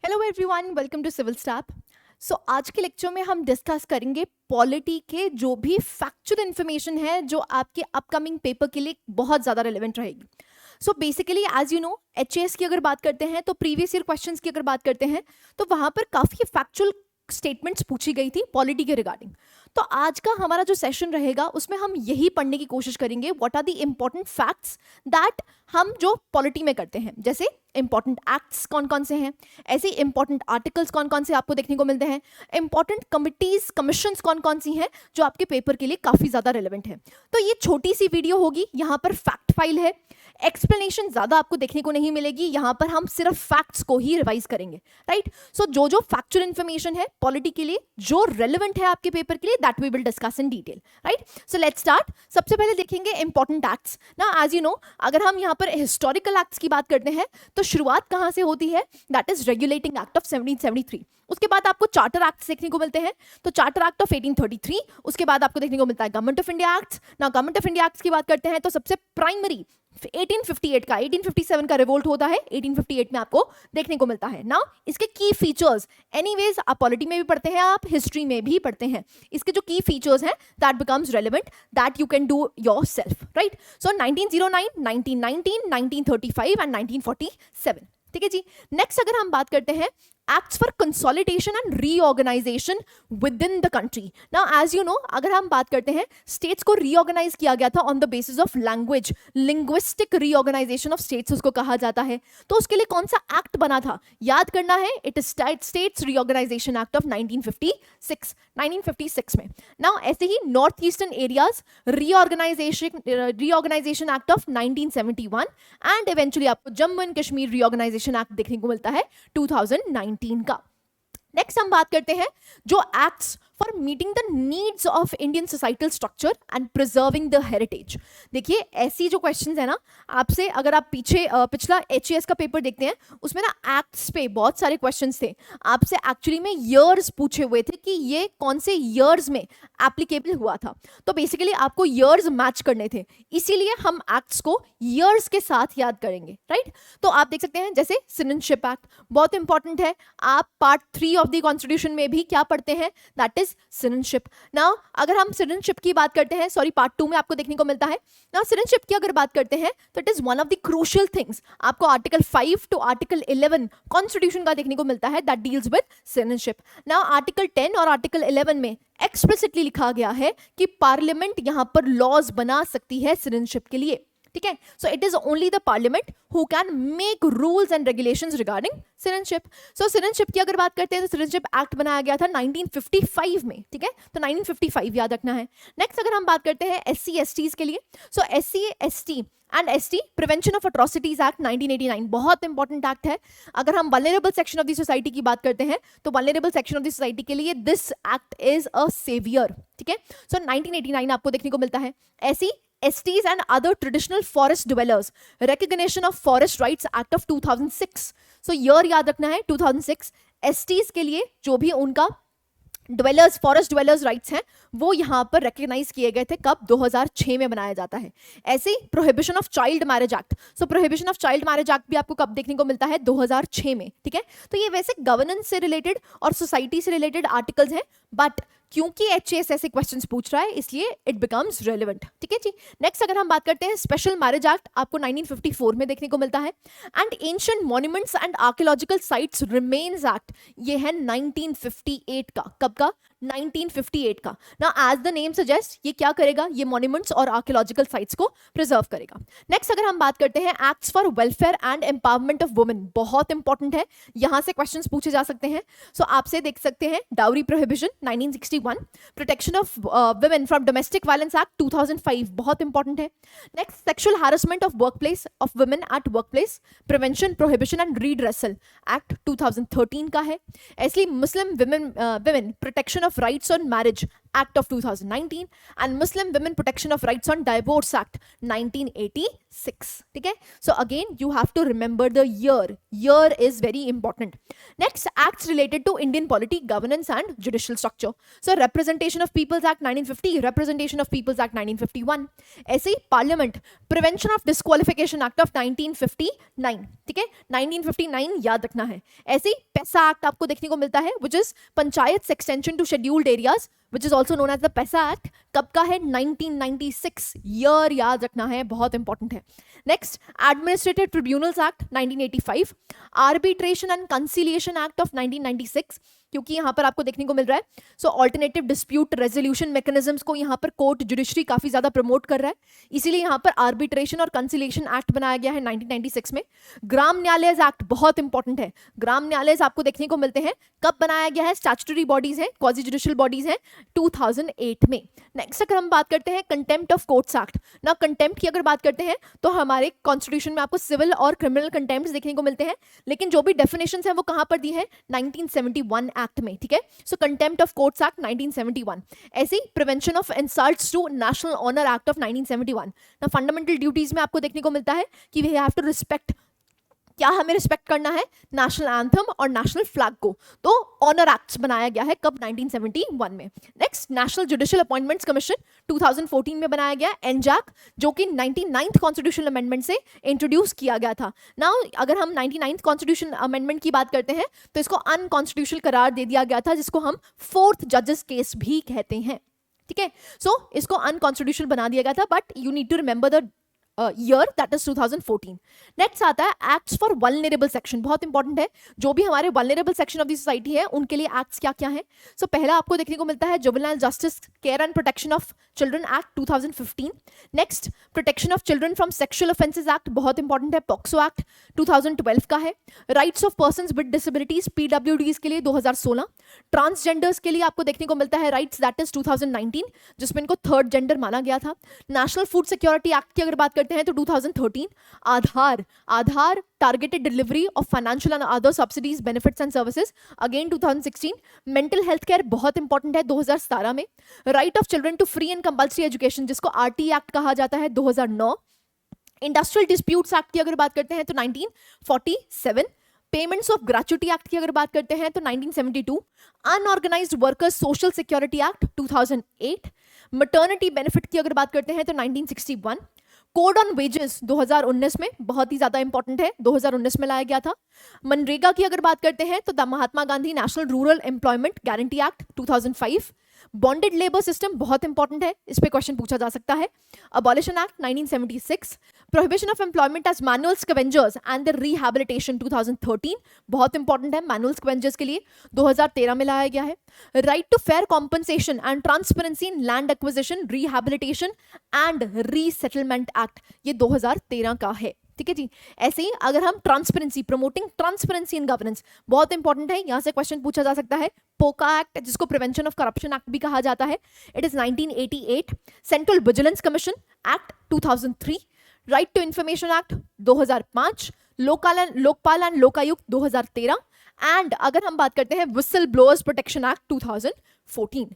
Hello everyone, welcome to civil step. So आज के lecture में हम डिस्कस करेंगे पॉलिटी के जो भी फैक्चुअल इन्फॉर्मेशन है जो आपके अपकमिंग पेपर के लिए बहुत ज़्यादा रिलेवेंट रहेगी। So basically as you know एचएएस की अगर बात करते हैं तो प्रीवियस ईयर क्वेश्चंस की अगर बात करते हैं तो वहाँ पर काफ़ी फैक्चुअल स्टेटमेंट्स पूछी गई थी पॉलिटी के रिगार्डिंग। तो आज का हमारा जो सेशन रहेगा उसमें हम यही पढ़ने की कोशिश करेंगे what are the important facts that हम जो पॉलिटी में करते हैं, जैसे इंपॉर्टेंट एक्ट्स कौन कौन से हैं, ऐसे इंपॉर्टेंट आर्टिकल्स कौन कौन से आपको देखने को मिलते हैं, इंपॉर्टेंट कमिटीज कमीशंस कौन कौन सी हैं जो आपके पेपर के लिए काफ़ी ज़्यादा रिलेवेंट है। तो ये छोटी सी वीडियो होगी, यहाँ पर फैक्ट फाइल है, एक्सप्लेनेशन ज़्यादा आपको देखने को नहीं मिलेगी, यहाँ पर हम सिर्फ फैक्ट्स को ही रिवाइज करेंगे, राइट। सो जो फैक्चुअल इन्फॉर्मेशन है पॉलिटी के लिए जो रेलिवेंट है आपके पेपर के लिए that we will discuss in detail, right. So let's start. सबसे पहले देखेंगे इंपॉर्टेंट एक्ट्स ना। एज यू नो अगर हम यहाँ पर हिस्टोरिकल एक्ट्स की बात करते हैं तो शुरुआत कहाँ से होती है, that is regulating act of 1773। उसके बाद आपको चार्टर एक्ट देखने को मिलते हैं, तो चार्टर एक्ट ऑफ 1833। उसके बाद आपको देखने को मिलता है गवर्नमेंट ऑफ इंडिया एक्ट ना। गवर्नमेंट ऑफ इंडिया एक्ट की बात करते हैं तो सबसे प्राइमरी 1858 का 1857 का रिवोल्ट होता है, 1858 में आपको देखने को मिलता है ना। इसके की फीचर्स एनीवेज आप पॉलिटी में भी पढ़ते हैं, आप हिस्ट्री में भी पढ़ते हैं। इसके जो की फीचर्स हैं that becomes relevant that you can do yourself, right. So 1909, 1919, 1935 and 1947, ठीक है जी। नेक्स्ट अगर हम बात करते हैं acts for consolidation and reorganisation within the country ना। एज यू नो अगर हम बात करते हैं स्टेट्स को रीऑर्गेनाइज किया गया था on the basis of language, linguistic reorganisation of states उसको कहा जाता है। तो उसके लिए कौन सा एक्ट बना था याद करना है, it is states reorganisation act of 1956 में ना। ऐसे ही north eastern areas reorganisation act of 1971 and eventually आपको Jammu and Kashmir reorganisation act देखने को मिलता है 2019 का। नेक्स्ट हम बात करते हैं जो acts for meeting the needs of Indian societal structure and preserving the heritage. देखिए ऐसी जो क्वेश्चंस है ना आपसे, अगर आप पिछला एचएएस का पेपर देखते हैं उसमें ना एक्ट्स पे बहुत सारे क्वेश्चंस थे, आपसे एक्चुअली में ईयर्स पूछे हुए थे कि ये कौन से ईयर्स में एप्लीकेबल हुआ था। तो बेसिकली आपको ईयर्स मैच करने थे, इसीलिए हम एक्ट्स को ईयर्स के साथ याद करेंगे, राइट। तो आप देख सकते हैं जैसे सिटीजनशिप एक्ट बहुत इंपॉर्टेंट है, आप पार्ट 3 ऑफ द कॉन्स्टिट्यूशन में भी क्या पढ़ते हैं, दैट इज सिटीजनशिप ना। अगर हम सिटीजनशिप की बात करते हैं, सॉरी पार्ट 2 में आपको देखने को मिलता है ना। सिटीजनशिप की अगर बात करते हैं तो it is one of the crucial things, आपको आर्टिकल 5 टू आर्टिकल 11 कॉन्स्टिट्यूशन का देखने को मिलता है दैट डील्स विद सिटीजनशिप ना। आर्टिकल 10 और आर्टिकल 11 में एक्सप्लिसिटली लिखा गया है कि पार्लियामेंट यहां पर लॉज बना सकती है सिटीजनशिप के लिए, ठीक है। So it is only the parliament who can make rules and regulations regarding citizenship. So citizenship की अगर बात करते हैं तो सिटीजनशिप एक्ट बनाया गया था 1955 में, ठीक है। तो 1955 याद रखना है। नेक्स्ट अगर हम बात करते हैं SC STs के लिए, so SC ST and ST prevention of atrocities act 1989 बहुत इंपॉर्टेंट एक्ट है। अगर हम vulnerable section of the society की बात करते हैं तो vulnerable section of the society के लिए this act is a saviour, ठीक है। सो 1989 आपको देखने को मिलता है। SC STs and other traditional forest dwellers recognition of forest rights act of 2006। so year याद रखना है 2006। STs के लिए जो भी उनका ड्वेलर्स फॉरेस्ट ड्वेलर्स राइट्स हैं वो यहाँ पर रिकग्नाइज किए गए थे, कब 2006 में बनाया जाता है। ऐसे ही prohibition of child marriage act, so prohibition of child marriage act भी आपको कब देखने को मिलता है 2006 में, ठीक है। तो ये वैसे गवर्नेंस से रिलेटेड और सोसाइटी से रिलेटेड आर्टिकल्स हैं, बट क्योंकि एचएएस ऐसे क्वेश्चंस पूछ रहा है इसलिए इट बिकम्स रेलेवेंट, ठीक है जी। नेक्स्ट अगर हम बात करते हैं स्पेशल मैरिज एक्ट आपको 1954 में देखने को मिलता है। And ancient monuments and archaeological sites remains act, ये है 1958 का। कब का? 1958 का ना। एज द नेम सजेस्ट ये क्या करेगा, ये मॉन्यूमेंट्स और आर्कियोलॉजिकल साइट्स को प्रिजर्व करेगा। नेक्स्ट अगर हम बात करते हैं acts for welfare and empowerment of women, बहुत इंपॉर्टेंट है, यहां से क्वेश्चंस पूछे जा सकते हैं। सो आपसे देख सकते हैं dowry prohibition 1961, protection of women from domestic violence act 2005 बहुत इंपॉर्टेंट है। Next sexual harassment of workplace of women at workplace prevention prohibition and redressal act 2013 का है। ऐसे Muslim women protection of rights on marriage Act of 2019 and Muslim Women Protection of Rights on Divorce Act 1986. ठीक है, so again you have to remember the year is very important. Next, acts related to Indian polity, governance and judicial structure. So Representation of Peoples Act 1950, Representation of Peoples Act 1951. ऐसे ही Parliament, Prevention of Disqualification Act of 1959. ठीक है, 1959 याद रखना है. ऐसे ही पैसा act आपको देखने को मिलता है, which is Panchayats Extension to Scheduled Areas, which is also known as the पैसा एक्ट. कब का है? 1996. ईयर याद रखना है, बहुत इंपॉर्टेंट है. Next, administrative tribunals act 1985, arbitration and conciliation act of 1996, क्योंकि यहाँ पर आपको देखने को मिल रहा है सो ऑल्टरनेटिव डिस्प्यूट रेजोल्यूशन मैकेनिज्म्स को यहाँ पर कोर्ट जुडिशरी काफी ज्यादा प्रमोट कर रहा है, इसीलिए यहाँ पर आर्बिट्रेशन और कंसिलिएशन एक्ट बनाया गया है 1996 में. ग्राम न्यायालय एक्ट बहुत इंपॉर्टेंट है. ग्राम न्यायालय आपको देखने को मिलते हैं, कब बनाया गया है? स्टैट्यूटरी बॉडीज हैं, क्वाजी जुडिशियल बॉडीज हैं, 2008 में. नेक्स्ट अगर हम बात करते हैं कंटेम्प्ट ऑफ कोर्ट्स एक्ट ना, कंटेम्प्ट की अगर बात करते हैं तो हमारे कॉन्स्टिट्यूशन में आपको सिविल और क्रिमिनल कंटेम्प्ट देखने को मिलते हैं, लेकिन जो भी डेफिनेशंस हैं वो कहां पर दी है? 1971 एक्ट में. ठीक है, so contempt of courts act 1971. ऐसे ही prevention of insults to national honour act of 1971 ना, फंडामेंटल ड्यूटीज में आपको देखने को मिलता है कि वी हैव टू रिस्पेक्ट, क्या हमें रिस्पेक्ट करना है? नेशनल एंथम और नेशनल फ्लैग को. तो ऑनर एक्ट्स बनाया गया है कब? 1971 में. Next, national judicial appointments commission 2014 में बनाया गया, एनजैक, जो कि 99th कॉन्स्टिट्यूशनल अमेंडमेंट से इंट्रोड्यूस किया गया था. नाउ अगर हम 99th कॉन्स्टिट्यूशन अमेंडमेंट की बात करते हैं तो इसको अनकॉन्स्टिट्यूशनल करार दे दिया गया था, जिसको हम 4th जजेस केस भी कहते हैं. ठीक है, सो इसको अनकॉन्स्टिट्यूशनल बना दिया गया था, but you need to remember the year, that is 2014. Next आता है एक्ट्स फॉर वल्नरेबल सेक्शन, बहुत इंपॉर्टेंट है. जो भी हमारे vulnerable section of the society है उनके लिए एक्ट्स क्या क्या हैं? सो पहला आपको देखने को मिलता है juvenile justice care and protection of children act 2015. Next, protection of children from sexual offences act, बहुत इंपॉर्टेंट है, पॉक्सो एक्ट 2012 का है. Rights of persons with disabilities PwDs के लिए 2016. ट्रांसजेंडर्स के लिए आपको देखने को मिलता है राइट्स, दैट इज 2019, जिसमें इनको थर्ड जेंडर माना गया था. नेशनल फूड सिक्योरिटी एक्ट की अगर बात करते हैं तो 2013. Aadhaar targeted delivery of financial and other subsidies benefits and services, again 2016. Mental health care बहुत इंपॉर्टेंट है, 2017 में. Right of children to free and compulsory education, जिसको आरटी एक्ट कहा जाता है, 2009. इंडस्ट्रियल डिस्प्यूट्स एक्ट की अगर बात करते हैं तो 1947. पेमेंट्स ऑफ ग्रेच्युटी एक्ट की अगर बात करते हैं तो 1972. Unorganised workers social security act 2008. Maternity benefit की अगर बात करते हैं तो 1961. कोड ऑन वेजेस 2019 में, बहुत ही ज्यादा इंपॉर्टेंट है, 2019 में लाया गया था. मनरेगा की अगर बात करते हैं तो the Mahatma Gandhi national rural employment guarantee act 2005. Bonded labour system बहुत इंपॉर्टेंट है, इस पे क्वेश्चन पूछा जा सकता है. Abolition act 1976. Prohibition of employment as manual scavengers and the rehabilitation 2013, बहुत इंपॉर्टेंट है मैनुअल स्कैवेंजर्स के लिए, 2013 में लाया गया है. Right to fair compensation and transparency in land acquisition, rehabilitation and resettlement act, ये 2013 का है. ठीक है जी. ऐसे ही अगर हम transparency, promoting transparency in governance, बहुत इंपॉर्टेंट है, यहां से क्वेश्चन पूछा जा सकता है. पोका एक्ट, जिसको प्रिवेंशन ऑफ करप्शन एक्ट भी कहा जाता है, it is 1988. Central vigilance commission act 2003. Right to information act 2005. Lokpal and Lokayukta 2013. And अगर हम बात करते हैं विसल ब्लोअर्स प्रोटेक्शन एक्ट 2014.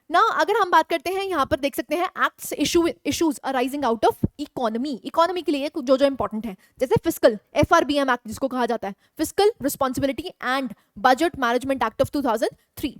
ना अगर हम बात करते हैं, यहां पर देख सकते हैं acts issues arising out of economy के लिए जो जो इंपॉर्टेंट है, जैसे फिस्कल एफआरबीएम एक्ट जिसको कहा जाता है, fiscal responsibility and budget management act of 2003.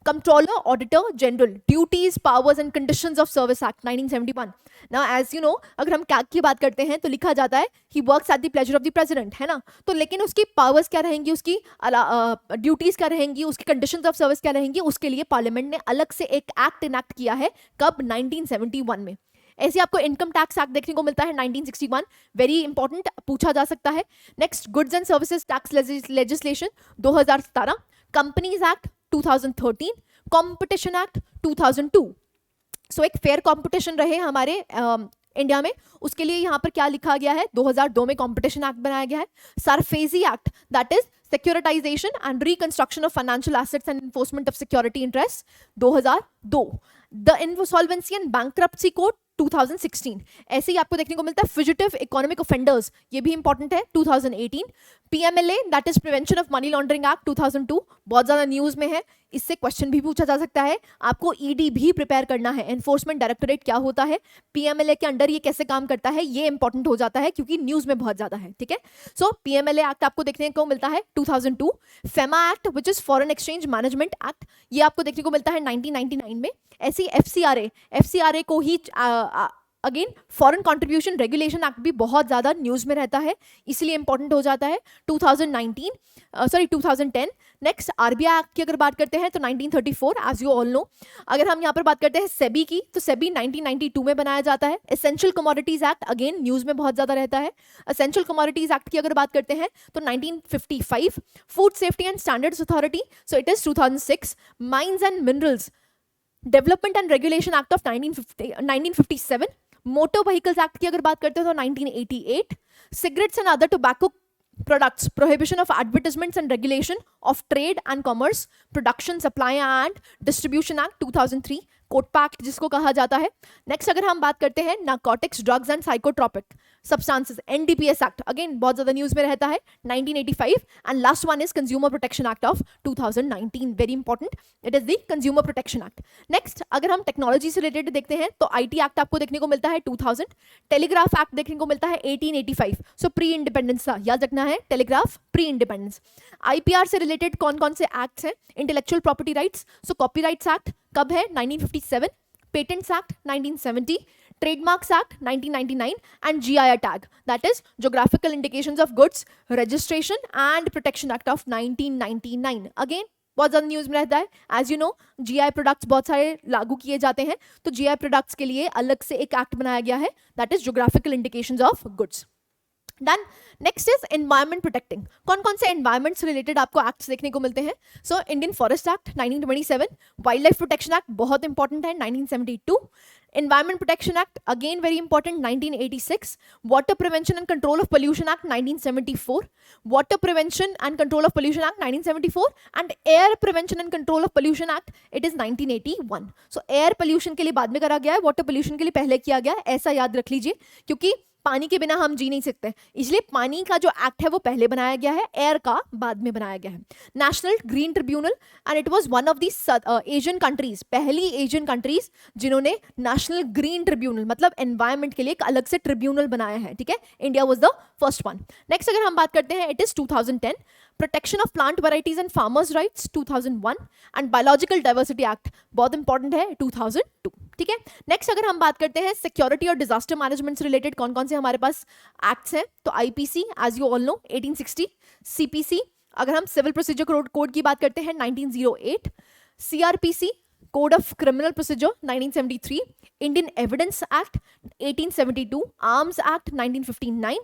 Controller auditor general duties powers and conditions of service act 1971. Now as you know, अगर हम कैग की बात करते हैं तो लिखा जाता है he works at the pleasure of the president, है ना. तो लेकिन उसकी पावर्स क्या रहेंगी, उसकी ड्यूटीज क्या रहेंगी, उसकी कंडीशंस ऑफ सर्विस क्या रहेंगी, उसके लिए पार्लियामेंट ने अलग से एक एक्ट इनैक्ट किया है, कब? 1971 में. ऐसे आपको इनकम टैक्स एक्ट देखने को मिलता है 1961, वेरी इंपॉर्टेंट, पूछा जा सकता है. Next, goods and services tax legislation 2017. Companies act 2013. Competition act 2002. सो एक फेयर कॉम्पिटिशन रहे हमारे इंडिया में, उसके लिए यहाँ पर क्या लिखा गया है? 2002 में कॉम्पिटिशन एक्ट बनाया गया है. SARFAESI act, that is securitization and reconstruction of financial assets and enforcement of security interests 2002. The Insolvency and Bankruptcy Code 2016. ऐसे ही आपको देखने को मिलता है. Fugitive Economic Offenders, ये भी इंपॉर्टेंट है, 2018. PMLA that is prevention of money laundering act 2002 बहुत ज्यादा न्यूज में है, इससे क्वेश्चन भी पूछा जा सकता है। आपको ईडी भी प्रिपेयर करना है, एनफोर्समेंट डायरेक्टोरेट क्या होता है, पीएमएलए के अंडर ये कैसे काम करता है, ये इंपॉर्टेंट हो जाता है क्योंकि न्यूज में बहुत ज्यादा है। ठीक है, सो पीएमएलए एक्ट आपको देखने को मिलता है 2002। FEMA act which is foreign exchange management act, ये आपको देखने को मिलता है 1999 में। ऐसी एफसीआरए को ही again foreign contribution regulation act भी बहुत ज़्यादा न्यूज़ में रहता है, इसलिए इंपॉर्टेंट हो जाता है 2010। नेक्स्ट आरबीआई एक्ट की अगर बात करते हैं तो 1934 एज यू ऑल नो। अगर हम यहाँ पर बात करते हैं सेबी की, तो सेबी 1992 में बनाया जाता है। Essential commodities act again news में बहुत ज़्यादा रहता है। एसेंशियल कमोडिटीज एक्ट की अगर बात करते हैं तो 1955। Food safety and standards authority, so it is 2006। Mines and minerals development and regulation act of 1957। Motor vehicles act की अगर बात करते हो तो 1988। Cigarettes and other tobacco products prohibition of advertisements and regulation of trade and commerce, production supply and distribution act 2003, COTPA act जिसको कहा जाता है। नेक्स्ट अगर हम बात करते हैं narcotics drugs and psychotropic substances, NDPS act again बहुत ज्यादा न्यूज में रहता है 1985। And last one is consumer protection act of 2019, very important, it is the consumer protection act. Next अगर हम टेक्नोलॉजी से रिलेटेड देखते हैं तो आईटी एक्ट आपको देखने को मिलता है 2000। टेलीग्राफ एक्ट देखने को मिलता है 1885, सो प्री इंडिपेंडेंस था, याद रखना है टेलीग्राफ प्री इंडिपेंडेंस। आईपीआर से रिलेटेड कौन कौन से एक्ट्स हैं, intellectual property rights, so copyrights act कब है 1957, patents act 1970, trademarks act 1999 and GI tag that is geographical indications of goods registration and protection act of 1999। Again बहुत ज्यादा news में रहता है। As you know GI products बहुत सारे लागू किए जाते हैं, तो जीआई प्रोडक्ट्स के लिए अलग से एक एक्ट बनाया गया है that is geographical indications of goods. Then next is environment protecting, कौन कौन से एनवायरमेंट से रिलेटेड आपको एक्ट्स देखने को मिलते हैं। So Indian forest act 1927, wild life protection act बहुत इंपॉर्टेंट है 1972, environment protection act again very important 1986, water prevention and control of pollution act 1974, water prevention and control of pollution act 1974 and air prevention and control of pollution act it is 1981। So air pollution के लिए बाद में करा गया है, water pollution के लिए पहले किया गया है, ऐसा याद रख लीजिए क्योंकि पानी के बिना हम जी नहीं सकते, इसलिए पानी का जो एक्ट है वो पहले बनाया गया है, एयर का बाद में बनाया गया है। National green tribunal and it was one of the Asian countries, पहली एशियन कंट्रीज जिन्होंने नेशनल ग्रीन ट्रिब्यूनल मतलब एनवायरमेंट के लिए एक अलग से ट्रिब्यूनल बनाया है। ठीक है, India was the first one. Next अगर हम बात करते हैं it is 2010, protection of plant varieties and farmers rights 2001 and biological diversity act बहुत इंपॉर्टेंट है 2002। ठीक है, नेक्स्ट अगर हम बात करते हैं सिक्योरिटी और डिजास्टर मैनेजमेंट से रिलेटेड कौन कौन से हमारे पास एक्ट्स हैं, तो IPC as you all know 1860, CPC अगर हम सिविल प्रोसीजर कोड की बात करते हैं 1908, CrPC code of criminal procedure 1973, Indian evidence act 1872, arms act 1959,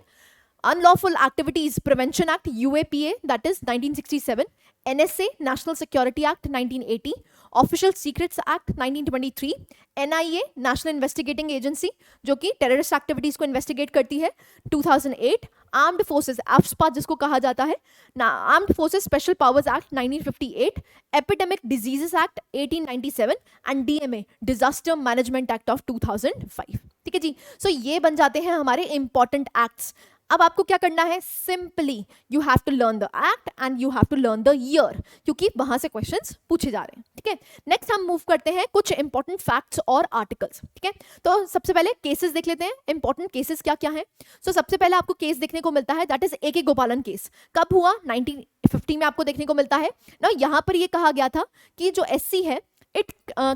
Unlawful Activities Prevention Act UAPA that is 1967, NSA National Security Act 1980, Official Secrets Act 1923, NIA National Investigating Agency जो कि terrorist activities को investigate करती है 2008, armed forces AFSPA जिसको कहा जाता है armed forces special powers act 1958, epidemic diseases act 1897 and DMA disaster management act of 2005। ठीक है जी, सो ये बन जाते हैं हमारे इंपॉर्टेंट एक्ट्स। अब आपको क्या करना है, simply you have to learn the act and you have to learn the year क्योंकि वहां से क्वेश्चंस पूछे जा रहे हैं। ठीक है, नेक्स्ट हम मूव करते हैं कुछ इंपॉर्टेंट फैक्ट्स और आर्टिकल्स। ठीक है, तो सबसे पहले केसेस देख लेते हैं, इंपॉर्टेंट केसेस क्या क्या है। सो सबसे पहले आपको केस देखने को मिलता है दैट इज AK गोपालन केस, कब हुआ 1950 में आपको देखने को मिलता है ना। यहाँ पर ये कहा गया था कि जो SC है it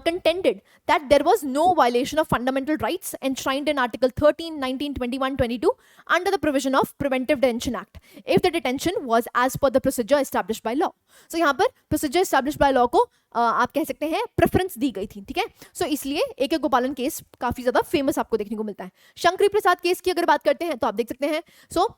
contended that there was no violation of fundamental rights enshrined in Article 13, 19, 21, 22 under the provision of Preventive Detention Act if the detention was as per the procedure established by law. So यहाँ पर procedure established by law को आप कह सकते हैं preference दी गई थी। ठीक है, सो इसलिए AK गोपालन केस काफी ज्यादा फेमस आपको देखने को मिलता है। शंकरी प्रसाद केस की अगर बात करते हैं तो आप देख सकते हैं सो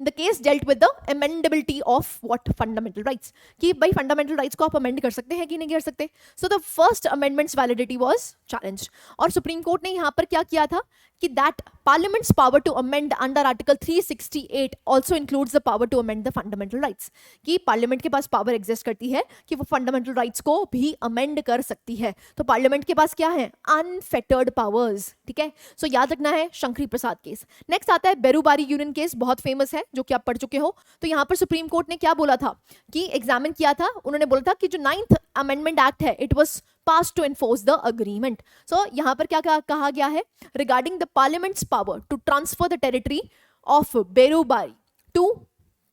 The case dealt with the amendability of what fundamental rights कि भाई fundamental rights को आप amend कर सकते हैं कि नहीं कर सकते। So the first amendment's validity was challenged और सुप्रीम कोर्ट ने यहाँ पर क्या किया था कि that Parliament's power to amend under Article 368 also includes the power to amend the fundamental rights कि पार्लियामेंट के पास पावर एग्जिस्ट करती है कि वो फंडामेंटल राइट्स को भी अमेंड कर सकती है। तो पार्लियामेंट के पास क्या है, अनफेटर्ड पावर्स। ठीक है, सो याद रखना है शंकरी प्रसाद केस। नेक्स्ट आता है बेरूबारी यूनियन केस, बहुत फेमस है जो कि आप पढ़ चुके हो। तो यहाँ पर सुप्रीम कोर्ट ने क्या बोला था कि एग्जामिन किया था, उन्होंने बोला था कि जो 9th अमेंडमेंट एक्ट है it was pass to enforce the agreement. So यहाँ पर क्या कहा गया है, regarding the parliament's power to transfer the territory of Berubari to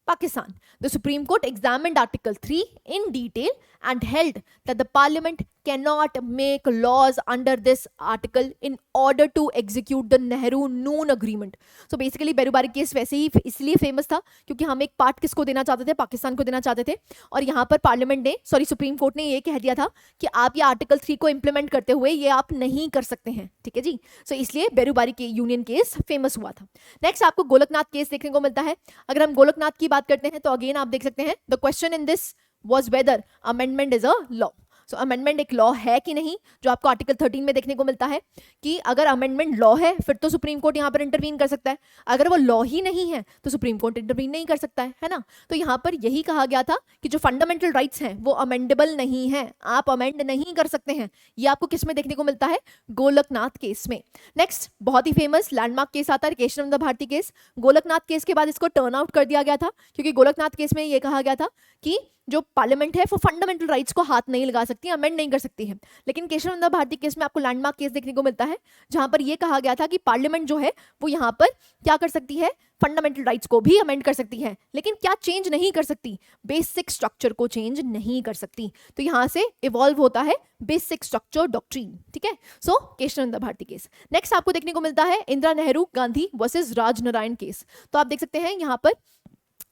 Pakistan. The Supreme Court examined Article 3 in detail and held that the Parliament cannot make laws under this article in order to execute the Nehru-Noon Agreement. So basically Berubari case वैसे ही इसलिए famous था क्योंकि हम एक part किसको देना चाहते थे, पाकिस्तान को देना चाहते थे, और यहाँ पर पार्लियामेंट ने सुप्रीम कोर्ट ने ये कह दिया था कि आप ये आर्टिकल 3 को इंप्लीमेंट करते हुए ये आप नहीं कर सकते हैं, ठीक है जी। सो इसलिए बेरूबारी के यूनियन केस फेमस हुआ था। नेक्स्ट आपको गोलकनाथ केस देखने को मिलता है। अगर हम गोलकनाथ की बात करते हैं तो अगेन आप देख सकते हैं the question in this was whether amendment is a law. So amendment एक लॉ है कि नहीं, जो आपको आर्टिकल 13 में देखने को मिलता है कि अगर अमेंडमेंट लॉ है फिर तो सुप्रीम कोर्ट यहाँ पर इंटरवीन कर सकता है, अगर वो लॉ ही नहीं है तो सुप्रीम कोर्ट इंटरवीन नहीं कर सकता है ना। तो यहाँ पर यही कहा गया था कि जो फंडामेंटल राइट्स हैं वो अमेंडेबल नहीं है, आप अमेंड नहीं कर सकते हैं। ये आपको किस में देखने को मिलता है, गोलकनाथ केस में। नेक्स्ट बहुत ही फेमस लैंडमार्क केस आता है केशवानंद भारती केस। गोलकनाथ केस के बाद इसको टर्न आउट कर दिया गया था क्योंकि गोलकनाथ केस में ये कहा गया था कि जो पार्लियामेंट है वो फंडामेंटल राइट्स को हाथ नहीं लगा सकती, अमेंड नहीं कर सकती है। लेकिन केशवानंद भारती केस में आपको लैंडमार्क केस देखने को मिलता है जहां पर यह कहा गया था कि पार्लियामेंट जो है वो यहाँ पर क्या कर सकती है, फंडामेंटल राइट्स को भी अमेंड कर सकती है, लेकिन क्या चेंज नहीं कर सकती, बेसिक स्ट्रक्चर को चेंज नहीं कर सकती। तो यहां से इवॉल्व होता है बेसिक स्ट्रक्चर डॉक्ट्रिन, ठीक है। So Kesavananda Bharati case. Next आपको देखने को मिलता है इंदिरा नेहरू गांधी वर्सेस राजनारायण केस। तो आप देख सकते हैं यहाँ पर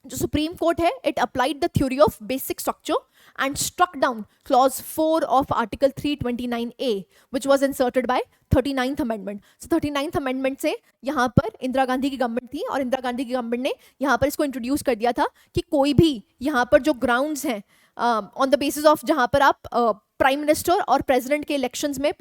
जो सुप्रीम कोर्ट है it applied the theory of basic structure and struck down clause 4 of article 329A which was inserted by 39th amendment. So 39th amendment से यहाँ पर इंदिरा गांधी की गवर्नमेंट थी और इंदिरा गांधी की गवर्नमेंट ने यहाँ पर इसको इंट्रोड्यूस कर दिया था कि कोई भी यहाँ पर जो ग्राउंड्स हैं ऑन द बेसिस ऑफ जहाँ पर आप प्राइम मिनिस्टर और प्रेसिडेंट के इलेक्शंस में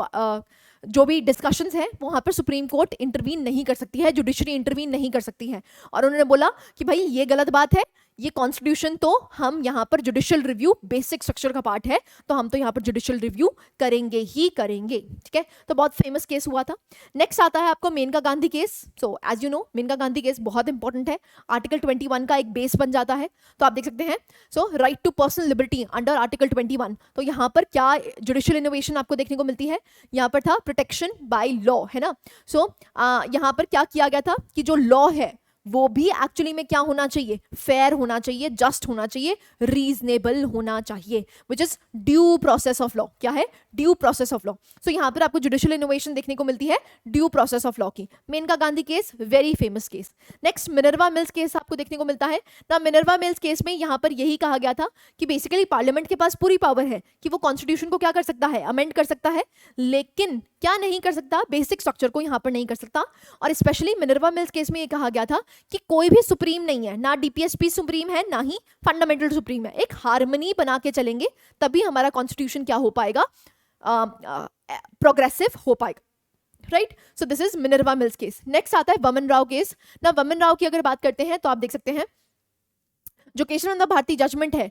जो भी डिस्कशंस हैं वहां पर सुप्रीम कोर्ट इंटरवीन नहीं कर सकती है, जुडिशरी इंटरवीन नहीं कर सकती है। और उन्होंने बोला कि भाई ये गलत बात है, ये कॉन्स्टिट्यूशन तो हम यहाँ पर जुडिशियल रिव्यू बेसिक स्ट्रक्चर का पार्ट है तो हम तो यहाँ पर जुडिशियल रिव्यू करेंगे ही करेंगे, ठीक है। तो बहुत फेमस केस हुआ था। नेक्स्ट आता है आपको Maneka Gandhi case. So as you know Maneka Gandhi case बहुत इंपॉर्टेंट है, आर्टिकल 21 का एक बेस बन जाता है। तो आप देख सकते हैं so right to personal liberty under article 21। तो यहाँ पर क्या जुडिशियल इनोवेशन आपको देखने को मिलती है, यहाँ पर था प्रोटेक्शन बाय लॉ, है ना। सो यहाँ पर क्या किया गया था कि जो लॉ है वो भी एक्चुअली में क्या होना चाहिए, फेयर होना चाहिए, जस्ट होना चाहिए, रीजनेबल होना चाहिए, which is due process of law. क्या है, ड्यू प्रोसेस ऑफ लॉ। सो यहाँ पर आपको जुडिशियल इनोवेशन देखने को मिलती है ड्यू प्रोसेस ऑफ लॉ की। Maneka Gandhi case very famous case. Next Minerva Mills case आपको देखने को मिलता है ना। मिनर्वा मिल्स केस में यहाँ पर यही कहा गया था कि बेसिकली पार्लियामेंट के पास पूरी पावर है कि वो कॉन्स्टिट्यूशन को क्या कर सकता है, अमेंड कर सकता है, लेकिन क्या नहीं कर सकता, बेसिक स्ट्रक्चर को यहाँ पर नहीं कर सकता। और स्पेशली मिनर्वा मिल्स केस में ये कहा गया था कि कोई भी सुप्रीम नहीं है, ना डीपीएसपी सुप्रीम है ना ही फंडामेंटल सुप्रीम है, एक हार्मनी बना के चलेंगे तभी हमारा कॉन्स्टिट्यूशन क्या हो पाएगा, प्रोग्रेसिव हो पाएगा, right. So this is Minerva Mills case. Next आता है वमन राव केस ना। वमन राव की अगर बात करते हैं तो आप देख सकते हैं जो केशवानंद भारती जजमेंट है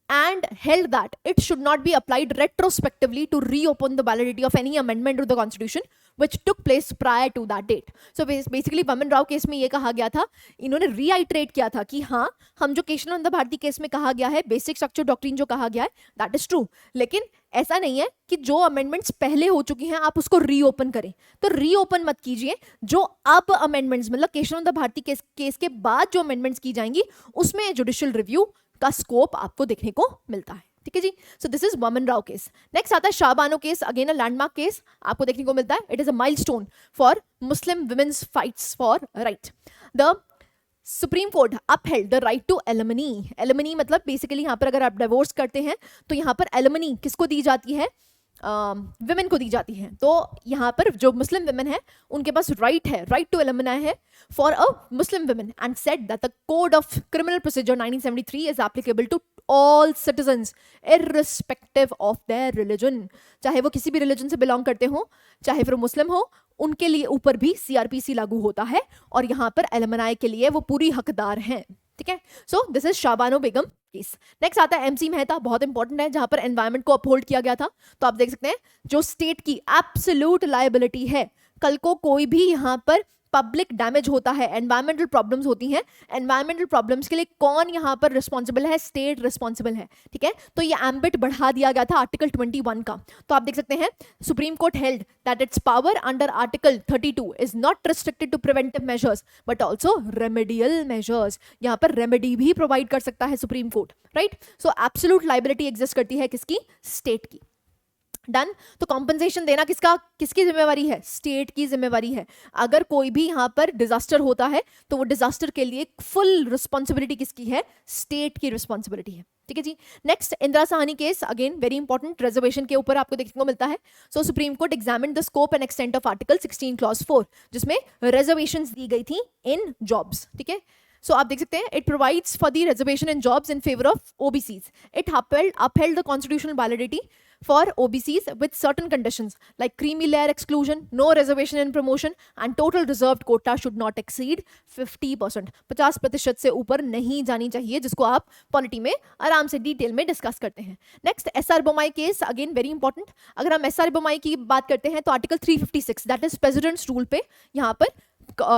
and held that it should not be applied retrospectively to reopen the validity of any amendment to the constitution which took place prior to that date. So basically वमन राव केस में ये कहा गया था, इन्होंने रीआइट्रेट किया था कि हाँ हम जो केशवानंद भारती केस में कहा गया है बेसिक स्ट्रक्चर डॉक्ट्रिन जो कहा गया है दैट इज ट्रू, लेकिन ऐसा नहीं है कि जो अमेंडमेंट्स पहले हो चुकी हैं आप उसको रीओपन करें। तो रीओपन मत कीजिए, जो अब अमेंडमेंट्स मतलब केशवानंद भारती केस के बाद जो अमेंडमेंट्स की जाएंगी उसमें जुडिशियल रिव्यू का स्कोप आपको देखने को मिलता है, ठीक है जी। सो दिस इज वमन राव केस। नेक्स्ट आता है Shah Bano case, again a landmark case आपको देखने को मिलता है। It is a milestone for Muslim women's fights for right. The supreme court upheld the right to alimony। Alimony मतलब बेसिकली यहाँ पर अगर आप डिवोर्स करते हैं तो यहाँ पर एलिमनी किसको दी जाती है, विमेन को दी जाती है। तो यहाँ पर जो मुस्लिम विमेन है उनके पास राइट है, राइट टू एलिमनी है for a Muslim women and said that the code of criminal procedure 1973 is applicable to all citizens irrespective of their religion. चाहे वो किसी भी रिलीजन से बिलोंग करते हो, चाहे फिर मुस्लिम हो, उनके लिए ऊपर भी सीआरपीसी लागू होता है और यहाँ पर एलिमनी के लिए वो पूरी हकदार हैं, ठीक है। So this is Shah Bano Begum case. Next आता है एमसी मेहता, बहुत इंपॉर्टेंट है, जहां पर एनवायरमेंट को अपहोल्ड किया गया था। तो आप देख सकते हैं जो स्टेट की एब्सोल्यूट लायबिलिटी है, कल को कोई भी यहाँ पर पब्लिक डैमेज होता है, एनवायरमेंटल प्रॉब्लम्स होती हैं, एनवायरमेंटल प्रॉब्लम्स के लिए कौन यहाँ पर रिस्पॉन्सिबल है? स्टेट रिस्पॉन्सिबल है, ठीक है। तो ये एम्बिट बढ़ा दिया गया था आर्टिकल 21 का। तो आप देख सकते हैं supreme court held that its power under article 32 is not restricted to preventive measures but also remedial measures. यहाँ पर रेमेडी भी प्रोवाइड कर सकता है supreme court, right. So absolute liability exist करती है किसकी? स्टेट की। डन। तो कॉम्पनसेशन देना किसकी जिम्मेवारी है? स्टेट की जिम्मेवारी है। अगर कोई भी यहाँ पर डिजास्टर होता है तो वो डिजास्टर के लिए फुल रिस्पॉन्सिबिलिटी किसकी है? स्टेट की रिस्पॉन्सिबिलिटी है, ठीक है जी। Next, Indira Sawhney case, again very important, reservation के ऊपर आपको देखने को मिलता है। So supreme court examine the scope and extent of article 16 clause 4 जिसमें रिजर्वेशंस दी गई थी इन जॉब्स, ठीक है। सो आप देख सकते हैं it provides for the reservation in jobs in favour of OBCs. It upheld the constitutional validity for OBCs with certain conditions like creamy layer exclusion, no reservation in promotion and total reserved quota should not exceed 50%। 50% से ऊपर नहीं जानी चाहिए, जिसको आप polity में आराम से डिटेल में डिस्कस करते हैं। Next, SR Bommai case, again very important. अगर हम एसआर बोमाई की बात करते हैं तो article 356 that is presidents rule पे यहाँ पर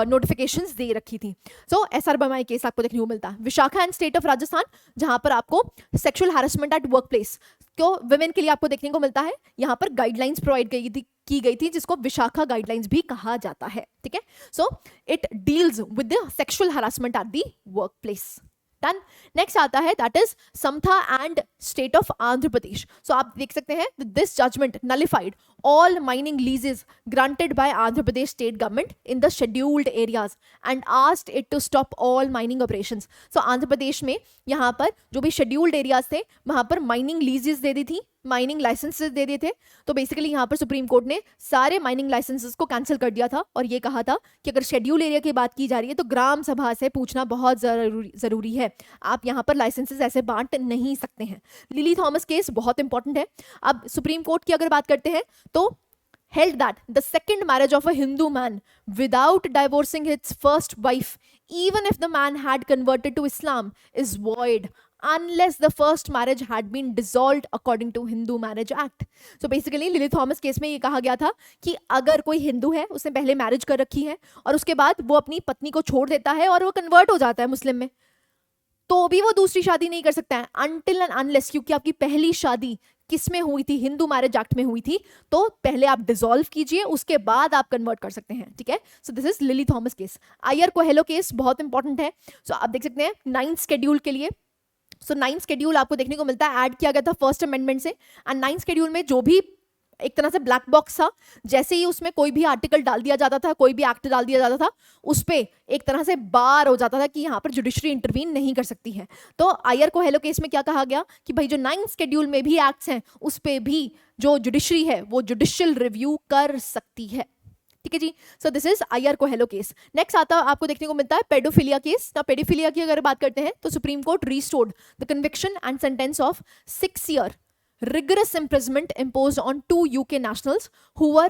नोटिफिकेशंस दे रखी थी। सो एसआर बोमाई केस आपको देखने को मिलता है। Vishakha and state of Rajasthan, जहां पर आपको sexual harassment at work place को वुमेन के लिए आपको देखने को मिलता है। यहाँ पर गाइडलाइंस प्रोवाइड की गई थी जिसको विशाखा गाइडलाइंस भी कहा जाता है, ठीक है। So it deals with the sexual harassment at the work place. Done. Next आता है that is Samatha and state of Andhra Pradesh. So आप देख सकते हैं this judgement nullified all mining leases granted by Andhra Pradesh state government in the scheduled areas and asked it to stop all mining operations। So Andhra Pradesh में यहाँ पर जो भी scheduled areas थे वहाँ पर mining leases दे दी थी, माइनिंग लाइसेंसेस दे दिए थे। तो बेसिकली यहाँ पर सुप्रीम कोर्ट ने सारे माइनिंग लाइसेंसेस को कैंसिल कर दिया था और ये कहा था कि अगर शेड्यूल एरिया की बात की जा रही है तो ग्राम सभा से पूछना बहुत जरूरी है, आप यहाँ पर लाइसेंसेस ऐसे बांट नहीं सकते हैं। लिली थॉमस केस बहुत इंपॉर्टेंट है। अब सुप्रीम कोर्ट की अगर बात करते हैं तो held that the second marriage of a Hindu man without divorcing his first wife, even if the man had converted to Islam, is void unless the first marriage had been dissolved according to Hindu Marriage Act। So basically lily Thomas case में ये कहा गया था कि अगर कोई हिंदू है, उसने पहले मैरिज कर रखी है और उसके बाद वो अपनी पत्नी को छोड़ देता है और वो कन्वर्ट हो जाता है मुस्लिम में, तो भी वो दूसरी शादी नहीं कर सकता है until and unless, क्योंकि आपकी पहली शादी किस में हुई थी? हिंदू मैरिज एक्ट में हुई थी। तो पहले आप डिसॉल्व कीजिए, उसके बाद आप कन्वर्ट कर सकते हैं, ठीक है। So this is Lily Thomas case. IR Coelho case बहुत इंपॉर्टेंट है। सो आप देख सकते हैं 9th शेड्यूल के लिए। सो 9th शेड्यूल आपको देखने को मिलता है, ऐड किया गया था फर्स्ट अमेंडमेंट से। एंड 9th शेड्यूल में जो भी एक तरह से ब्लैक बॉक्स था, जैसे ही उसमें कोई भी आर्टिकल डाल दिया जाता था, कोई भी एक्ट डाल दिया जाता था, उस पे एक तरह से बार हो जाता था कि यहाँ पर जुडिशरी इंटरवीन नहीं कर सकती है। तो आयर कोहेलो केस में क्या कहा गया कि भाई जो 9th शेड्यूल में भी एक्ट्स हैं उस पे भी जो जुडिशरी है वो जुडिशियल रिव्यू कर सकती है, ठीक है जी। So this is I R Coelho case. Next आता आपको देखने को मिलता है पेडोफिलिया केस। ना पेडोफिलिया की अगर बात करते हैं तो supreme court restored the conviction and sentence of 6 year rigorous imprisonment imposed on 2 UK nationals who were